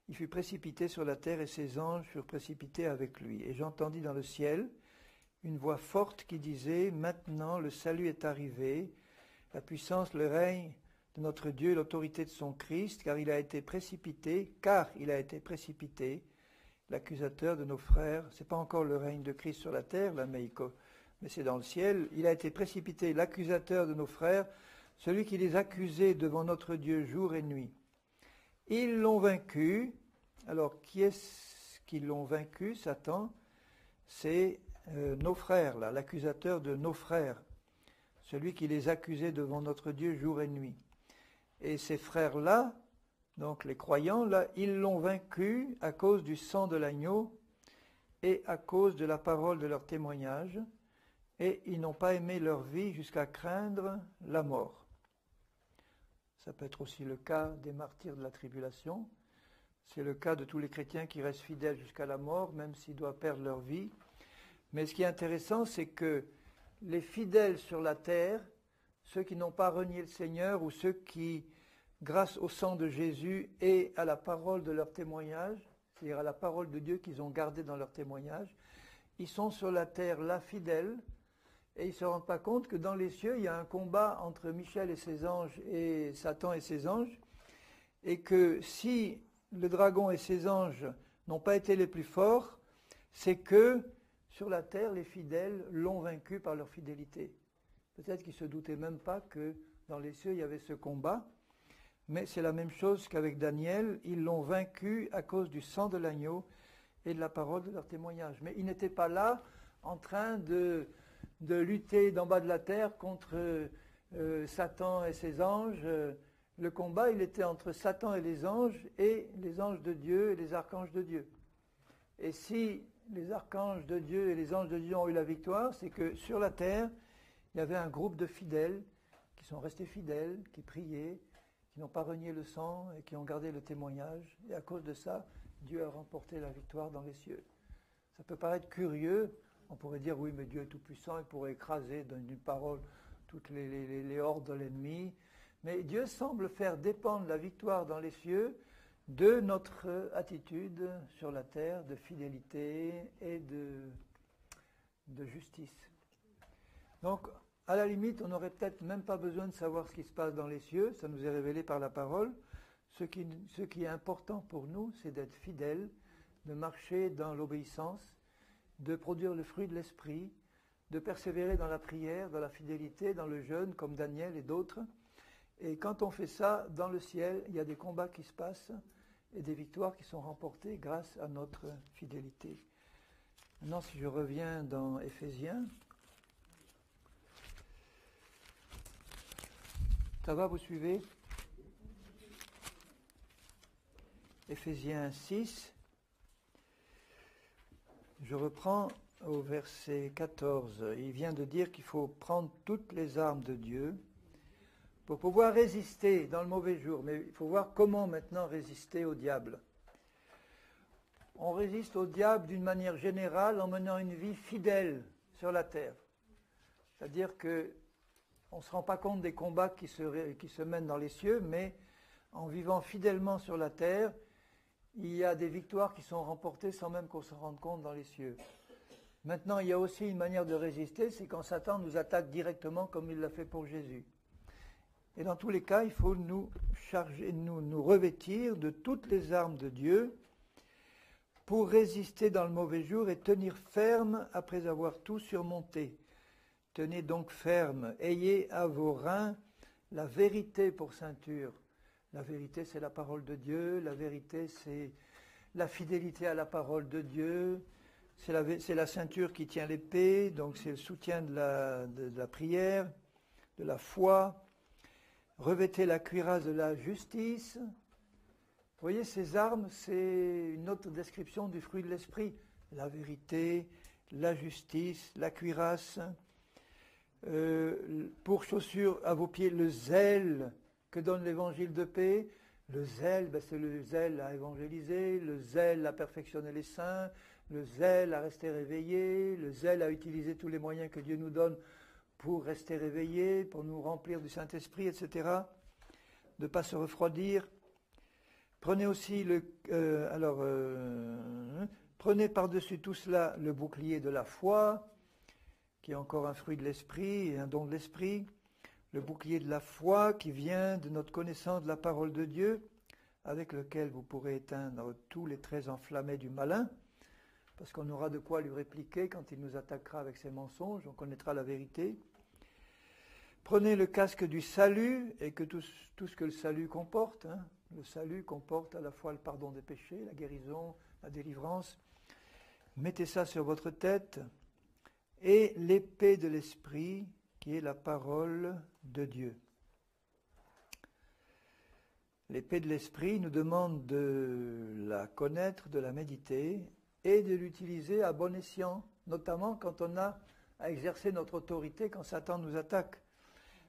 Il fut précipité sur la terre, et ses anges furent précipités avec lui. Et j'entendis dans le ciel une voix forte qui disait « Maintenant le salut est arrivé, la puissance, le règne de notre Dieu et l'autorité de son Christ, car il a été précipité, l'accusateur de nos frères. » C'est pas encore le règne de Christ sur la terre, là, mais c'est dans le ciel. Il a été précipité, l'accusateur de nos frères, celui qui les accusait devant notre Dieu jour et nuit. Ils l'ont vaincu. Alors, qui est-ce qui l'ont vaincu, Satan? C'est nos frères, là, l'accusateur de nos frères, celui qui les accusait devant notre Dieu jour et nuit. Et ces frères-là, donc les croyants, là, ils l'ont vaincu à cause du sang de l'agneau et à cause de la parole de leur témoignage, et ils n'ont pas aimé leur vie jusqu'à craindre la mort. Ça peut être aussi le cas des martyrs de la tribulation. C'est le cas de tous les chrétiens qui restent fidèles jusqu'à la mort, même s'ils doivent perdre leur vie. Mais ce qui est intéressant, c'est que les fidèles sur la terre, ceux qui n'ont pas renié le Seigneur, ou ceux qui, grâce au sang de Jésus et à la parole de leur témoignage, c'est-à-dire à la parole de Dieu qu'ils ont gardée dans leur témoignage, ils sont sur la terre là fidèles, et ils ne se rendent pas compte que dans les cieux, il y a un combat entre Michel et ses anges et Satan et ses anges, et que si le dragon et ses anges n'ont pas été les plus forts, c'est que sur la terre, les fidèles l'ont vaincu par leur fidélité. Peut-être qu'ils ne se doutaient même pas que dans les cieux, il y avait ce combat, mais c'est la même chose qu'avec Daniel, ils l'ont vaincu à cause du sang de l'agneau et de la parole de leur témoignage. Mais ils n'étaient pas là en train de lutter d'en bas de la terre contre Satan et ses anges. Le combat, il était entre Satan et les anges de Dieu et les archanges de Dieu. Et si les archanges de Dieu et les anges de Dieu ont eu la victoire, c'est que sur la terre, il y avait un groupe de fidèles qui sont restés fidèles, qui priaient, qui n'ont pas renié le sang et qui ont gardé le témoignage. Et à cause de ça, Dieu a remporté la victoire dans les cieux. Ça peut paraître curieux. On pourrait dire, oui, mais Dieu est tout-puissant, il pourrait écraser d'une parole toutes les hordes de l'ennemi. Mais Dieu semble faire dépendre la victoire dans les cieux de notre attitude sur la terre, de fidélité et de justice. Donc, à la limite, on n'aurait peut-être même pas besoin de savoir ce qui se passe dans les cieux, ça nous est révélé par la parole. Ce qui est important pour nous, c'est d'être fidèles, de marcher dans l'obéissance, de produire le fruit de l'esprit, de persévérer dans la prière, dans la fidélité, dans le jeûne, comme Daniel et d'autres. Et quand on fait ça, dans le ciel, il y a des combats qui se passent et des victoires qui sont remportées grâce à notre fidélité. Maintenant, si je reviens dans Éphésiens, ça va, vous suivez? Éphésiens 6, je reprends au verset 14. Il vient de dire qu'il faut prendre toutes les armes de Dieu pour pouvoir résister dans le mauvais jour. Mais il faut voir comment maintenant résister au diable. On résiste au diable d'une manière générale en menant une vie fidèle sur la terre. C'est-à-dire qu'on ne se rend pas compte des combats qui se mènent dans les cieux, mais en vivant fidèlement sur la terre, il y a des victoires qui sont remportées sans même qu'on s'en rende compte dans les cieux. Maintenant, il y a aussi une manière de résister, c'est quand Satan nous attaque directement comme il l'a fait pour Jésus. Et dans tous les cas, il faut nous revêtir de toutes les armes de Dieu pour résister dans le mauvais jour et tenir ferme après avoir tout surmonté. Tenez donc ferme, ayez à vos reins la vérité pour ceinture. La vérité, c'est la parole de Dieu. La vérité, c'est la fidélité à la parole de Dieu. C'est la ceinture qui tient l'épée, donc c'est le soutien de la prière. de la foi. Revêtez la cuirasse de la justice. Vous voyez, ces armes, c'est une autre description du fruit de l'esprit. La vérité, la justice, la cuirasse. Pour chaussures à vos pieds, le zèle que donne l'évangile de paix. Le zèle, c'est le zèle à évangéliser, le zèle à perfectionner les saints, le zèle à rester réveillé, le zèle à utiliser tous les moyens que Dieu nous donne pour rester réveillé, pour nous remplir du Saint-Esprit, etc. De ne pas se refroidir. Prenez aussi prenez par-dessus tout cela le bouclier de la foi, qui est encore un fruit de l'esprit et un don de l'esprit. Le bouclier de la foi qui vient de notre connaissance de la parole de Dieu, avec lequel vous pourrez éteindre tous les traits enflammés du malin, parce qu'on aura de quoi lui répliquer quand il nous attaquera avec ses mensonges, on connaîtra la vérité. Prenez le casque du salut, et que tout ce que le salut comporte, le salut comporte à la fois le pardon des péchés, la guérison, la délivrance. Mettez ça sur votre tête, et l'épée de l'esprit, qui est la parole de Dieu. L'épée de l'esprit nous demande de la connaître, de la méditer et de l'utiliser à bon escient, notamment quand on a à exercer notre autorité, quand Satan nous attaque.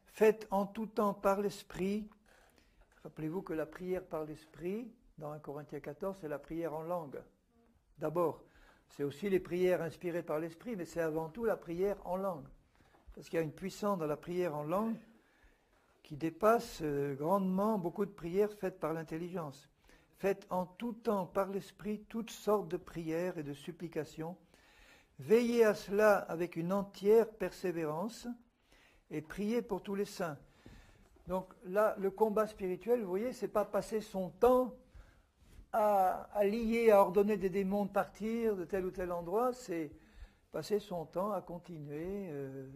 Faites en tout temps par l'esprit. Rappelez-vous que la prière par l'esprit, dans 1 Corinthiens 14, c'est la prière en langue. D'abord, c'est aussi les prières inspirées par l'esprit, mais c'est avant tout la prière en langue. Parce qu'il y a une puissance dans la prière en langue qui dépasse grandement beaucoup de prières faites par l'intelligence. Faites en tout temps par l'esprit toutes sortes de prières et de supplications. Veillez à cela avec une entière persévérance et priez pour tous les saints. Donc là, le combat spirituel, vous voyez, c'est pas passer son temps à lier, à ordonner des démons de partir de tel ou tel endroit, c'est passer son temps à continuer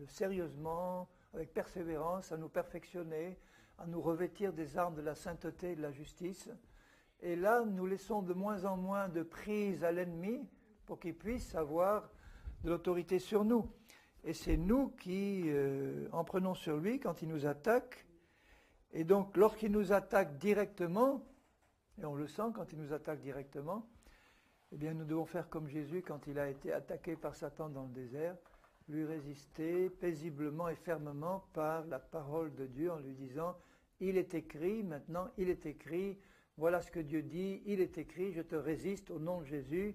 sérieusement, avec persévérance, à nous perfectionner, à nous revêtir des armes de la sainteté et de la justice. Et là, nous laissons de moins en moins de prise à l'ennemi pour qu'il puisse avoir de l'autorité sur nous. Et c'est nous qui en prenons sur lui quand il nous attaque. Et donc, lorsqu'il nous attaque directement, et on le sent quand il nous attaque directement, eh bien, nous devons faire comme Jésus quand il a été attaqué par Satan dans le désert, lui résister paisiblement et fermement par la parole de Dieu en lui disant « Il est écrit, maintenant il est écrit, voilà ce que Dieu dit, il est écrit, je te résiste au nom de Jésus,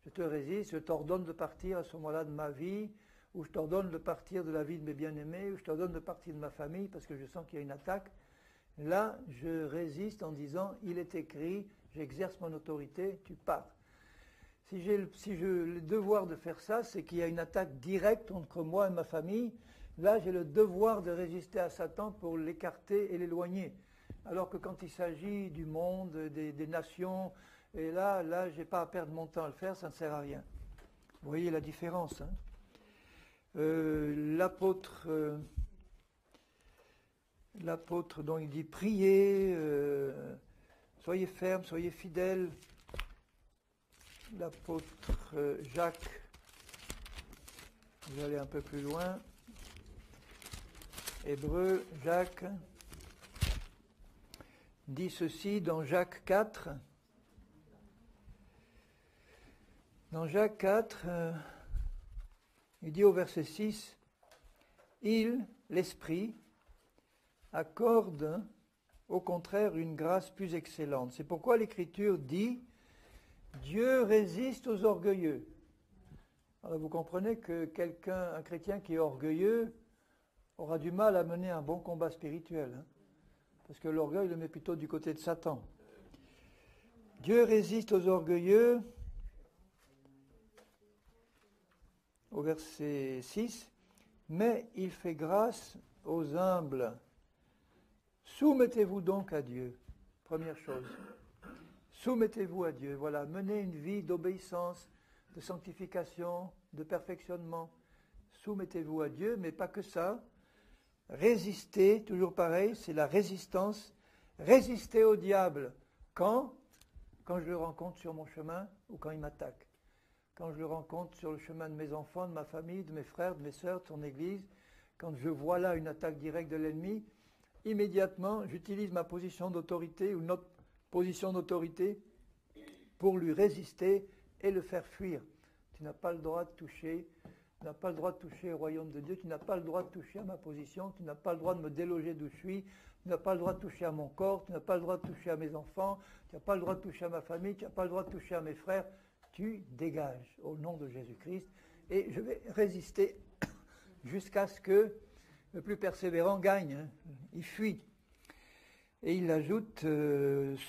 je te résiste, je t'ordonne de partir à ce moment-là de ma vie, ou je t'ordonne de partir de la vie de mes bien-aimés, ou je t'ordonne de partir de ma famille parce que je sens qu'il y a une attaque. » Là, je résiste en disant « Il est écrit, j'exerce mon autorité, tu pars. » Si j'ai le devoir de faire ça, c'est qu'il y a une attaque directe entre moi et ma famille. Là, j'ai le devoir de résister à Satan pour l'écarter et l'éloigner. Alors que quand il s'agit du monde, des nations, et là, je n'ai pas à perdre mon temps à le faire, ça ne sert à rien. Vous voyez la différence, hein. L'apôtre, dont il dit priez, soyez fermes, soyez fidèles. L'apôtre Jacques, vous allez un peu plus loin, Hébreu, Jacques, dit ceci dans Jacques 4. Dans Jacques 4, il dit au verset 6, « Il, l'Esprit, accorde au contraire une grâce plus excellente. » C'est pourquoi l'Écriture dit Dieu résiste aux orgueilleux. Alors vous comprenez que un chrétien qui est orgueilleux, aura du mal à mener un bon combat spirituel. Hein, parce que l'orgueil le met plutôt du côté de Satan. Dieu résiste aux orgueilleux, au verset 6, mais il fait grâce aux humbles. Soumettez-vous donc à Dieu. Première chose. Soumettez-vous à Dieu. Voilà, menez une vie d'obéissance, de sanctification, de perfectionnement. Soumettez-vous à Dieu, mais pas que ça. Résistez, toujours pareil, c'est la résistance. Résistez au diable. Quand je le rencontre sur mon chemin ou quand il m'attaque. Quand je le rencontre sur le chemin de mes enfants, de ma famille, de mes frères, de mes sœurs, de son église. quand je vois là une attaque directe de l'ennemi, immédiatement, j'utilise ma position d'autorité ou notre position d'autorité pour lui résister et le faire fuir. Tu n'as pas le droit de toucher, tu n'as pas le droit de toucher au royaume de Dieu, tu n'as pas le droit de toucher à ma position, tu n'as pas le droit de me déloger d'où je suis, tu n'as pas le droit de toucher à mon corps, tu n'as pas le droit de toucher à mes enfants, tu n'as pas le droit de toucher à ma famille, tu n'as pas le droit de toucher à mes frères. Tu dégages au nom de Jésus-Christ et je vais résister jusqu'à ce que le plus persévérant gagne. Hein. Il fuit. Et il ajoute,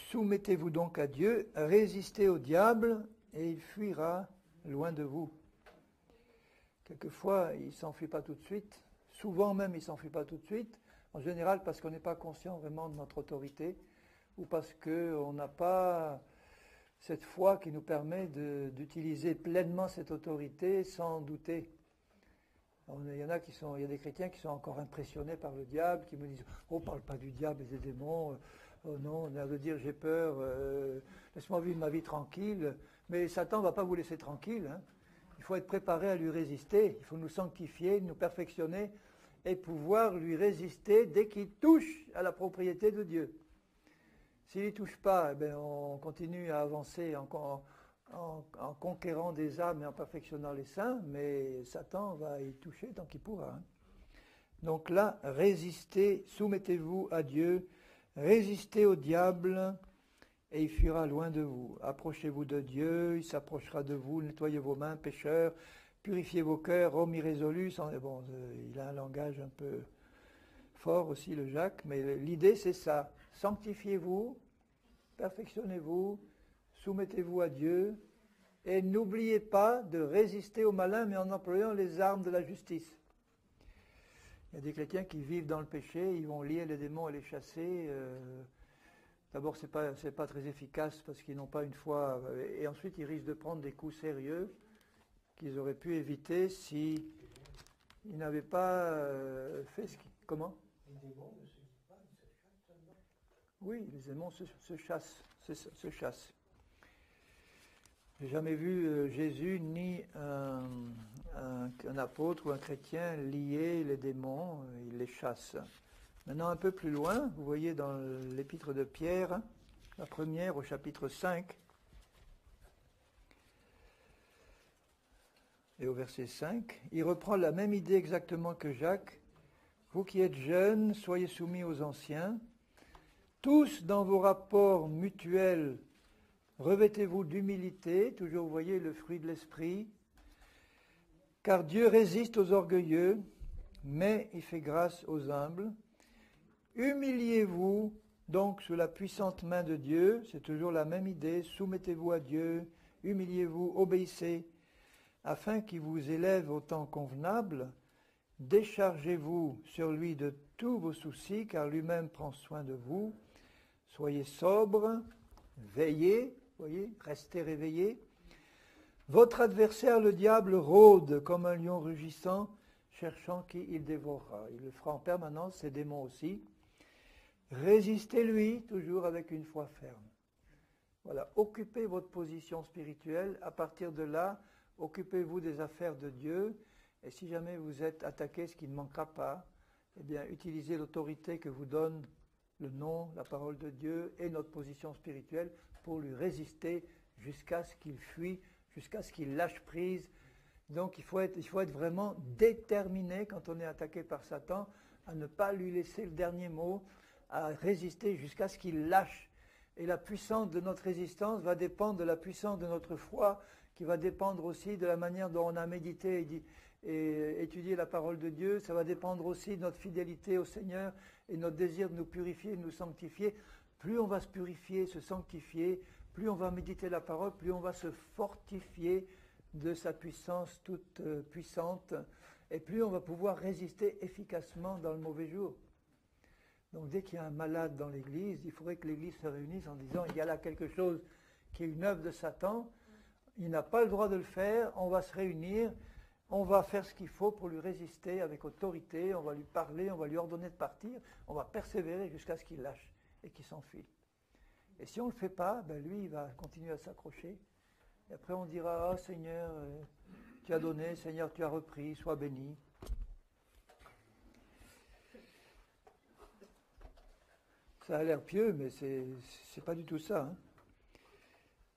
soumettez-vous donc à Dieu, résistez au diable et il fuira loin de vous. Quelquefois, il ne s'enfuit pas tout de suite. Souvent même, il ne s'enfuit pas tout de suite. En général, parce qu'on n'est pas conscient vraiment de notre autorité ou parce qu'on n'a pas cette foi qui nous permet d'utiliser pleinement cette autorité sans douter. Il y a des chrétiens qui sont encore impressionnés par le diable, qui me disent « Oh, parle pas du diable et des démons, oh non, on a de dire j'ai peur, laisse-moi vivre ma vie tranquille. » Mais Satan ne va pas vous laisser tranquille. Hein. Il faut être préparé à lui résister, il faut nous sanctifier, nous perfectionner et pouvoir lui résister dès qu'il touche à la propriété de Dieu. S'il n'y touche pas, on continue à avancer en conquérant des âmes et en perfectionnant les saints, mais Satan va y toucher tant qu'il pourra. Hein. Donc là, résistez, soumettez-vous à Dieu, résistez au diable, et il fuira loin de vous. Approchez-vous de Dieu, il s'approchera de vous, nettoyez vos mains, pécheurs, purifiez vos cœurs, hommes irrésolus. Bon, il a un langage un peu fort aussi, le Jacques, mais l'idée c'est ça. Sanctifiez-vous, perfectionnez-vous, soumettez-vous à Dieu et n'oubliez pas de résister au malin, mais en employant les armes de la justice. Il y a des chrétiens qui vivent dans le péché, ils vont lier les démons et les chasser. D'abord, c'est pas très efficace parce qu'ils n'ont pas une foi, et ensuite ils risquent de prendre des coups sérieux qu'ils auraient pu éviter si ils n'avaient pas fait ce qui... Comment ? Les démons ne se disent pas, ils se chassent seulement. Oui, les démons se chassent. J'ai jamais vu Jésus ni un apôtre ou un chrétien lier les démons, il les chasse. Maintenant un peu plus loin, vous voyez dans l'épître de Pierre, la première au chapitre 5 et au verset 5, il reprend la même idée exactement que Jacques. Vous qui êtes jeunes, soyez soumis aux anciens. Tous dans vos rapports mutuels, revêtez-vous d'humilité, toujours vous voyez le fruit de l'esprit, car Dieu résiste aux orgueilleux, mais il fait grâce aux humbles. Humiliez-vous donc sous la puissante main de Dieu, c'est toujours la même idée, soumettez-vous à Dieu, humiliez-vous, obéissez, afin qu'il vous élève au temps convenable. Déchargez-vous sur lui de tous vos soucis, car lui-même prend soin de vous. Soyez sobres, veillez, voyez, restez réveillés. Votre adversaire, le diable, rôde comme un lion rugissant, cherchant qui il dévorera. Il le fera en permanence, ses démons aussi. Résistez-lui, toujours avec une foi ferme. Voilà, occupez votre position spirituelle. À partir de là, occupez-vous des affaires de Dieu. Et si jamais vous êtes attaqué, ce qui ne manquera pas, eh bien, utilisez l'autorité que vous donne le nom, la parole de Dieu et notre position spirituelle pour lui résister jusqu'à ce qu'il fuit, jusqu'à ce qu'il lâche prise. Donc il faut être vraiment déterminé quand on est attaqué par Satan à ne pas lui laisser le dernier mot, à résister jusqu'à ce qu'il lâche. Et la puissance de notre résistance va dépendre de la puissance de notre foi, qui va dépendre aussi de la manière dont on a médité et étudié la parole de Dieu. Ça va dépendre aussi de notre fidélité au Seigneur et notre désir de nous purifier, de nous sanctifier. Plus on va se purifier, se sanctifier, plus on va méditer la parole, plus on va se fortifier de sa puissance toute puissante, et plus on va pouvoir résister efficacement dans le mauvais jour. Donc dès qu'il y a un malade dans l'église, il faudrait que l'église se réunisse en disant il y a là quelque chose qui est une œuvre de Satan, il n'a pas le droit de le faire, on va se réunir, on va faire ce qu'il faut pour lui résister avec autorité, on va lui parler, on va lui ordonner de partir, on va persévérer jusqu'à ce qu'il lâche et qu'il s'enfuit. Et si on ne le fait pas, lui il va continuer à s'accrocher. Et après on dira, oh Seigneur, tu as donné, Seigneur, tu as repris, sois béni. Ça a l'air pieux, mais c'est pas du tout ça. Hein.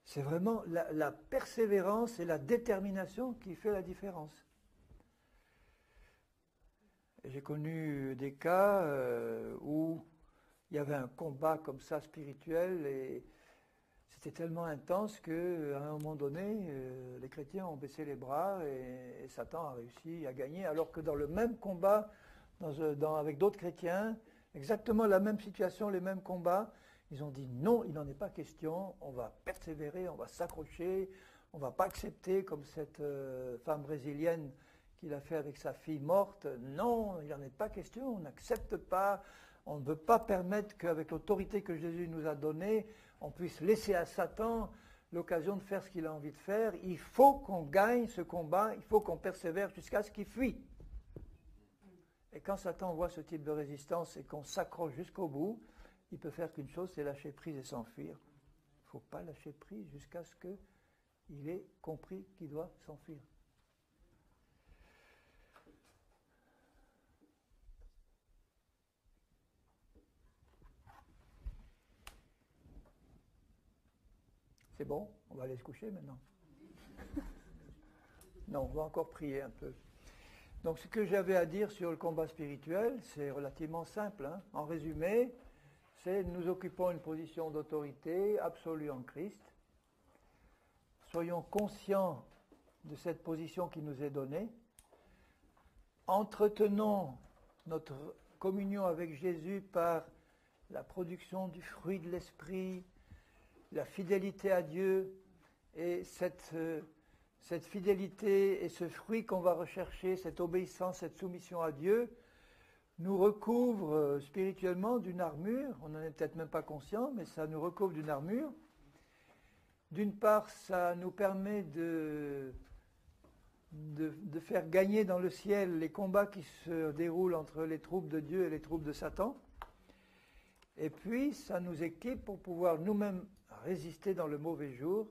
C'est vraiment la persévérance et la détermination qui fait la différence. J'ai connu des cas où il y avait un combat comme ça spirituel et c'était tellement intense qu'à un moment donné, les chrétiens ont baissé les bras et Satan a réussi à gagner, alors que dans le même combat, avec d'autres chrétiens, exactement la même situation, les mêmes combats, ils ont dit non, il n'en est pas question, on va persévérer, on va s'accrocher, on ne va pas accepter comme cette femme brésilienne qu'il a fait avec sa fille morte. Non, il n'en est pas question, on n'accepte pas, on ne veut pas permettre qu'avec l'autorité que Jésus nous a donnée, on puisse laisser à Satan l'occasion de faire ce qu'il a envie de faire. Il faut qu'on gagne ce combat, il faut qu'on persévère jusqu'à ce qu'il fuit. Et quand Satan voit ce type de résistance et qu'on s'accroche jusqu'au bout, il peut faire qu'une chose, c'est lâcher prise et s'enfuir. Il ne faut pas lâcher prise jusqu'à ce qu'il ait compris qu'il doit s'enfuir. C'est bon? On va aller se coucher maintenant. Non, on va encore prier un peu. Donc ce que j'avais à dire sur le combat spirituel, c'est relativement simple. Hein. En résumé, c'est nous occupons une position d'autorité absolue en Christ. Soyons conscients de cette position qui nous est donnée. Entretenons notre communion avec Jésus par la production du fruit de l'esprit, la fidélité à Dieu, et cette fidélité et ce fruit qu'on va rechercher, cette obéissance, cette soumission à Dieu, nous recouvre spirituellement d'une armure. On n'en est peut-être même pas conscient, mais ça nous recouvre d'une armure. D'une part, ça nous permet de faire gagner dans le ciel les combats qui se déroulent entre les troupes de Dieu et les troupes de Satan. Et puis, ça nous équipe pour pouvoir nous-mêmes résister dans le mauvais jour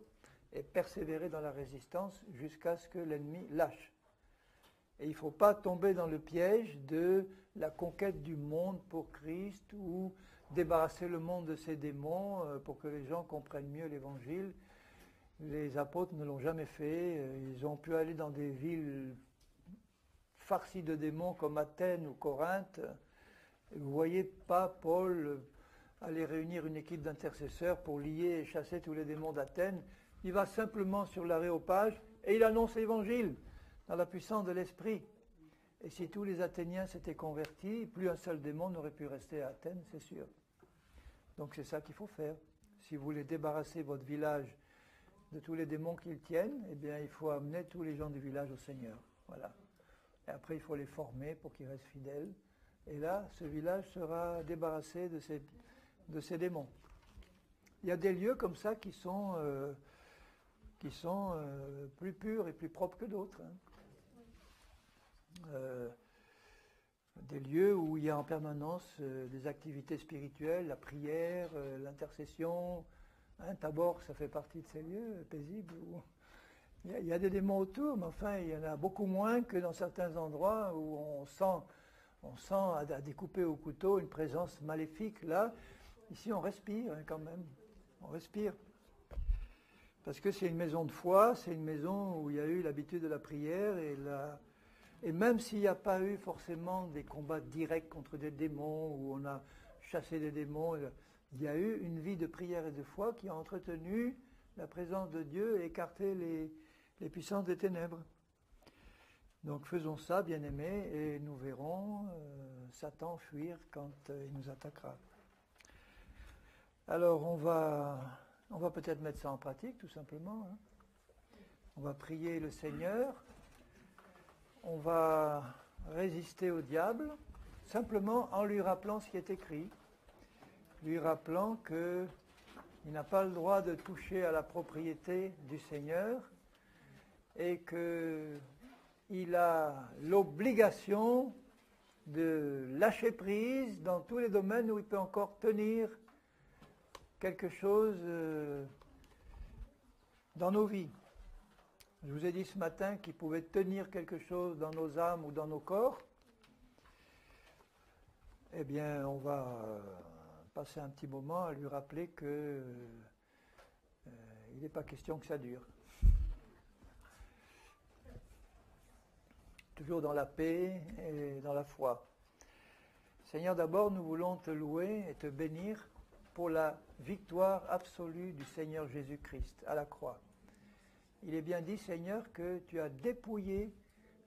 et persévérer dans la résistance jusqu'à ce que l'ennemi lâche. Et il ne faut pas tomber dans le piège de la conquête du monde pour Christ ou débarrasser le monde de ses démons pour que les gens comprennent mieux l'Évangile. Les apôtres ne l'ont jamais fait. Ils ont pu aller dans des villes farcies de démons comme Athènes ou Corinthe. Vous ne voyez pas Paul aller réunir une équipe d'intercesseurs pour lier et chasser tous les démons d'Athènes. Il va simplement sur l'aréopage et il annonce l'Évangile dans la puissance de l'Esprit. Et si tous les Athéniens s'étaient convertis, plus un seul démon n'aurait pu rester à Athènes, c'est sûr. Donc c'est ça qu'il faut faire. Si vous voulez débarrasser votre village de tous les démons qu'ils tiennent, eh bien il faut amener tous les gens du village au Seigneur. Voilà. Et après il faut les former pour qu'ils restent fidèles. Et là, ce village sera débarrassé de ces démons. Il y a des lieux comme ça qui sont plus purs et plus propres que d'autres. Hein. Des lieux où il y a en permanence des activités spirituelles, la prière, l'intercession. Hein, Tabor, ça fait partie de ces lieux paisibles où il y a des démons autour, mais enfin, il y en a beaucoup moins que dans certains endroits où on sent à découper au couteau une présence maléfique. Là, ici, on respire hein, quand même. On respire. Parce que c'est une maison de foi, c'est une maison où il y a eu l'habitude de la prière et même s'il n'y a pas eu forcément des combats directs contre des démons, où on a chassé des démons, il y a eu une vie de prière et de foi qui a entretenu la présence de Dieu et écarté les puissances des ténèbres. Donc faisons ça, bien-aimés, et nous verrons Satan fuir quand il nous attaquera. Alors on va peut-être mettre ça en pratique, tout simplement. Hein. On va prier le Seigneur. On va résister au diable, simplement en lui rappelant ce qui est écrit. Lui rappelant qu'il n'a pas le droit de toucher à la propriété du Seigneur et qu'il a l'obligation de lâcher prise dans tous les domaines où il peut encore tenir quelque chose dans nos vies. Je vous ai dit ce matin qu'il pouvait tenir quelque chose dans nos âmes ou dans nos corps. Eh bien, on va passer un petit moment à lui rappeler que il n'est pas question que ça dure. Toujours dans la paix et dans la foi. Seigneur, d'abord, nous voulons te louer et te bénir pour la victoire absolue du Seigneur Jésus-Christ à la croix. Il est bien dit, Seigneur, que tu as dépouillé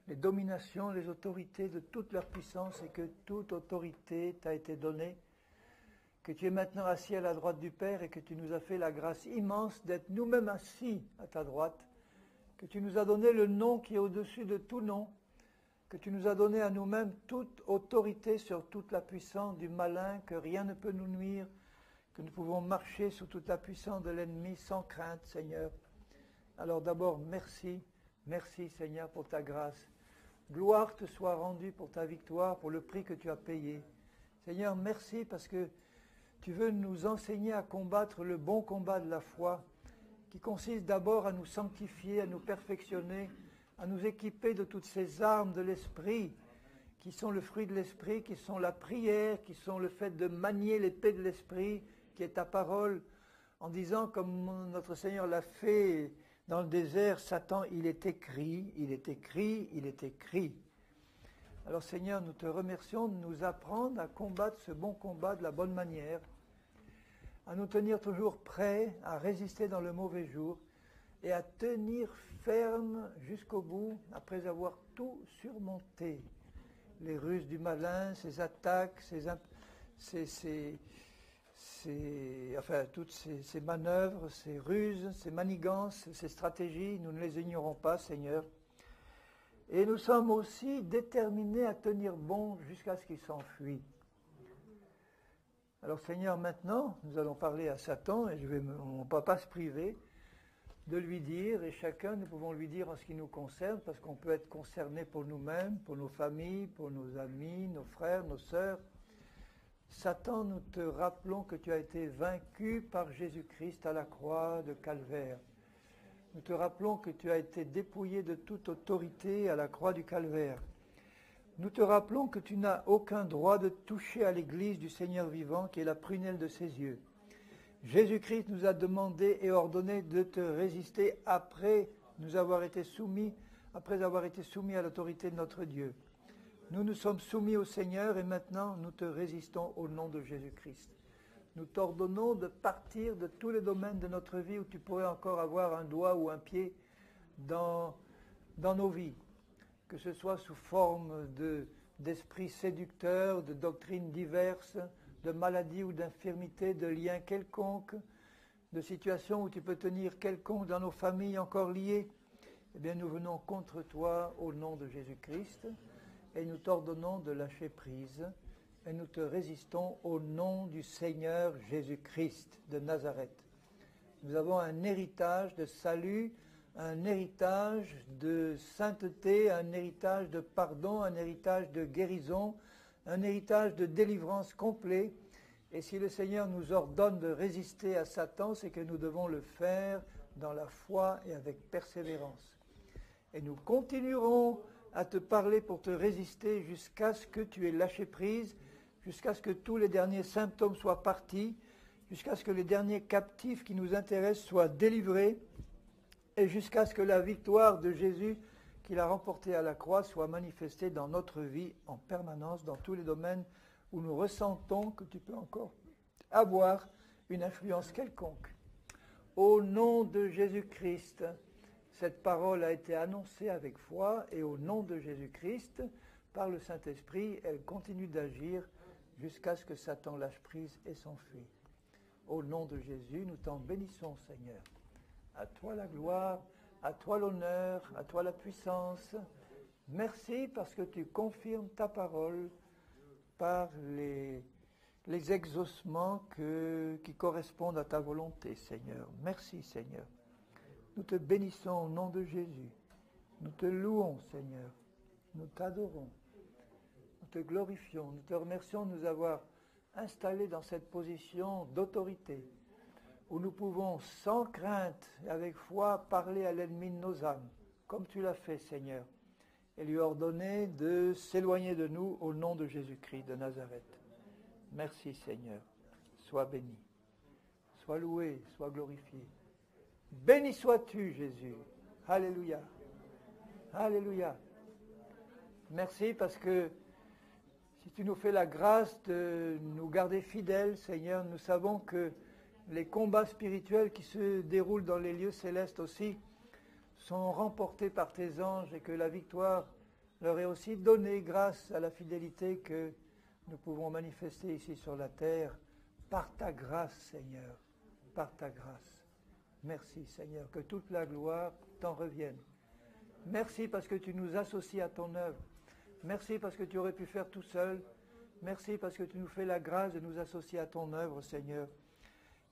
les dominations, les autorités de toute leur puissance et que toute autorité t'a été donnée, que tu es maintenant assis à la droite du Père et que tu nous as fait la grâce immense d'être nous-mêmes assis à ta droite, que tu nous as donné le nom qui est au-dessus de tout nom, que tu nous as donné à nous-mêmes toute autorité sur toute la puissance du malin, que rien ne peut nous nuire, que nous pouvons marcher sous toute la puissance de l'ennemi sans crainte, Seigneur. Alors d'abord, merci Seigneur pour ta grâce. Gloire te soit rendue pour ta victoire, pour le prix que tu as payé. Seigneur, merci parce que tu veux nous enseigner à combattre le bon combat de la foi, qui consiste d'abord à nous sanctifier, à nous perfectionner, à nous équiper de toutes ces armes de l'esprit, qui sont le fruit de l'esprit, qui sont la prière, qui sont le fait de manier l'épée de l'esprit, qui est ta parole, en disant comme notre Seigneur l'a fait dans le désert, Satan, il est écrit, il est écrit, il est écrit. Alors Seigneur, nous te remercions de nous apprendre à combattre ce bon combat de la bonne manière, à nous tenir toujours prêts à résister dans le mauvais jour et à tenir ferme jusqu'au bout après avoir tout surmonté. Les ruses du malin, ses attaques, toutes ces manœuvres, ces ruses, ces manigances, ces stratégies, nous ne les ignorons pas, Seigneur. Et nous sommes aussi déterminés à tenir bon jusqu'à ce qu'il s'enfuit. Alors Seigneur, maintenant, nous allons parler à Satan, et on ne va pas se priver de lui dire, et chacun, nous pouvons lui dire en ce qui nous concerne, parce qu'on peut être concerné pour nous-mêmes, pour nos familles, pour nos amis, nos frères, nos sœurs. Satan, nous te rappelons que tu as été vaincu par Jésus-Christ à la croix de Calvaire. Nous te rappelons que tu as été dépouillé de toute autorité à la croix du Calvaire. Nous te rappelons que tu n'as aucun droit de toucher à l'Église du Seigneur vivant qui est la prunelle de ses yeux. Jésus-Christ nous a demandé et ordonné de te résister après avoir été soumis à l'autorité de notre Dieu. Nous nous sommes soumis au Seigneur et maintenant nous te résistons au nom de Jésus-Christ. Nous t'ordonnons de partir de tous les domaines de notre vie où tu pourrais encore avoir un doigt ou un pied dans nos vies, que ce soit sous forme d'esprits séducteurs, de doctrines diverses, de maladies ou d'infirmités, de liens quelconques, de situations où tu peux tenir quelconque dans nos familles encore liées. Eh bien, nous venons contre toi au nom de Jésus-Christ et nous t'ordonnons de lâcher prise et nous te résistons au nom du Seigneur Jésus-Christ de Nazareth. Nous avons un héritage de salut, un héritage de sainteté, un héritage de pardon, un héritage de guérison, un héritage de délivrance complet. Et si le Seigneur nous ordonne de résister à Satan, c'est que nous devons le faire dans la foi et avec persévérance. Et nous continuerons à te parler pour te résister jusqu'à ce que tu aies lâché prise, jusqu'à ce que tous les derniers symptômes soient partis, jusqu'à ce que les derniers captifs qui nous intéressent soient délivrés, et jusqu'à ce que la victoire de Jésus qu'il a remportée à la croix soit manifestée dans notre vie en permanence, dans tous les domaines où nous ressentons que tu peux encore avoir une influence quelconque. Au nom de Jésus-Christ, cette parole a été annoncée avec foi et au nom de Jésus-Christ, par le Saint-Esprit, elle continue d'agir jusqu'à ce que Satan lâche prise et s'enfuit. Au nom de Jésus, nous t'en bénissons, Seigneur. À toi la gloire, à toi l'honneur, à toi la puissance. Merci parce que tu confirmes ta parole par les exaucements qui correspondent à ta volonté, Seigneur. Merci, Seigneur. Nous te bénissons au nom de Jésus. Nous te louons, Seigneur. Nous t'adorons. Nous te glorifions. Nous te remercions de nous avoir installés dans cette position d'autorité où nous pouvons sans crainte et avec foi parler à l'ennemi de nos âmes, comme tu l'as fait, Seigneur, et lui ordonner de s'éloigner de nous au nom de Jésus-Christ de Nazareth. Merci, Seigneur. sois béni. Sois loué, sois glorifié. Béni sois-tu, Jésus. Alléluia. Alléluia. Merci parce que si tu nous fais la grâce de nous garder fidèles, Seigneur, nous savons que les combats spirituels qui se déroulent dans les lieux célestes aussi sont remportés par tes anges et que la victoire leur est aussi donnée grâce à la fidélité que nous pouvons manifester ici sur la terre par ta grâce, Seigneur, par ta grâce. Merci, Seigneur, que toute la gloire t'en revienne. Merci parce que tu nous associes à ton œuvre. Merci parce que tu aurais pu faire tout seul. Merci parce que tu nous fais la grâce de nous associer à ton œuvre, Seigneur.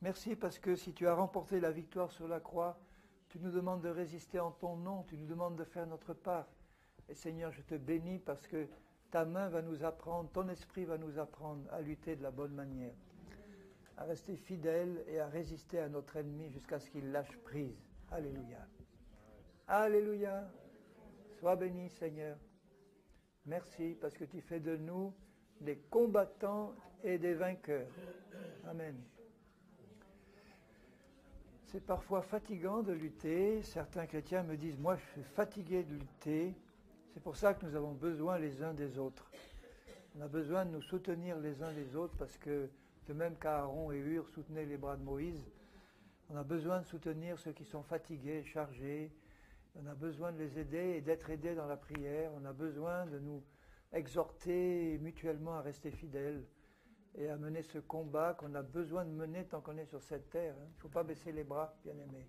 Merci parce que si tu as remporté la victoire sur la croix, tu nous demandes de résister en ton nom, tu nous demandes de faire notre part. Et Seigneur, je te bénis parce que ta main va nous apprendre, ton esprit va nous apprendre à lutter de la bonne manière, à rester fidèles et à résister à notre ennemi jusqu'à ce qu'il lâche prise. Alléluia. Alléluia. Sois béni, Seigneur. Merci parce que tu fais de nous des combattants et des vainqueurs. Amen. C'est parfois fatigant de lutter. Certains chrétiens me disent, moi je suis fatigué de lutter. C'est pour ça que nous avons besoin les uns des autres. On a besoin de nous soutenir les uns les autres parce que, de même qu'Aaron et Hur soutenaient les bras de Moïse, on a besoin de soutenir ceux qui sont fatigués, chargés. On a besoin de les aider et d'être aidés dans la prière. On a besoin de nous exhorter mutuellement à rester fidèles et à mener ce combat qu'on a besoin de mener tant qu'on est sur cette terre. Il ne faut pas baisser les bras, bien-aimés.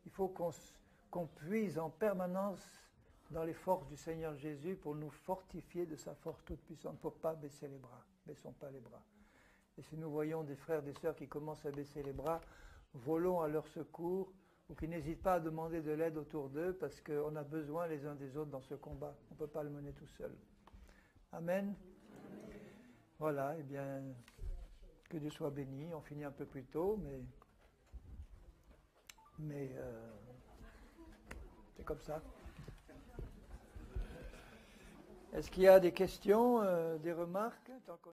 Il faut qu'on puise en permanence dans les forces du Seigneur Jésus pour nous fortifier de sa force toute puissante. Il ne faut pas baisser les bras. Baissons pas les bras. Et si nous voyons des frères et des sœurs qui commencent à baisser les bras, volons à leur secours ou qui n'hésitent pas à demander de l'aide autour d'eux parce qu'on a besoin les uns des autres dans ce combat. On ne peut pas le mener tout seul. Amen. Voilà, eh bien, que Dieu soit béni. On finit un peu plus tôt, mais c'est comme ça. Est-ce qu'il y a des questions, des remarques ?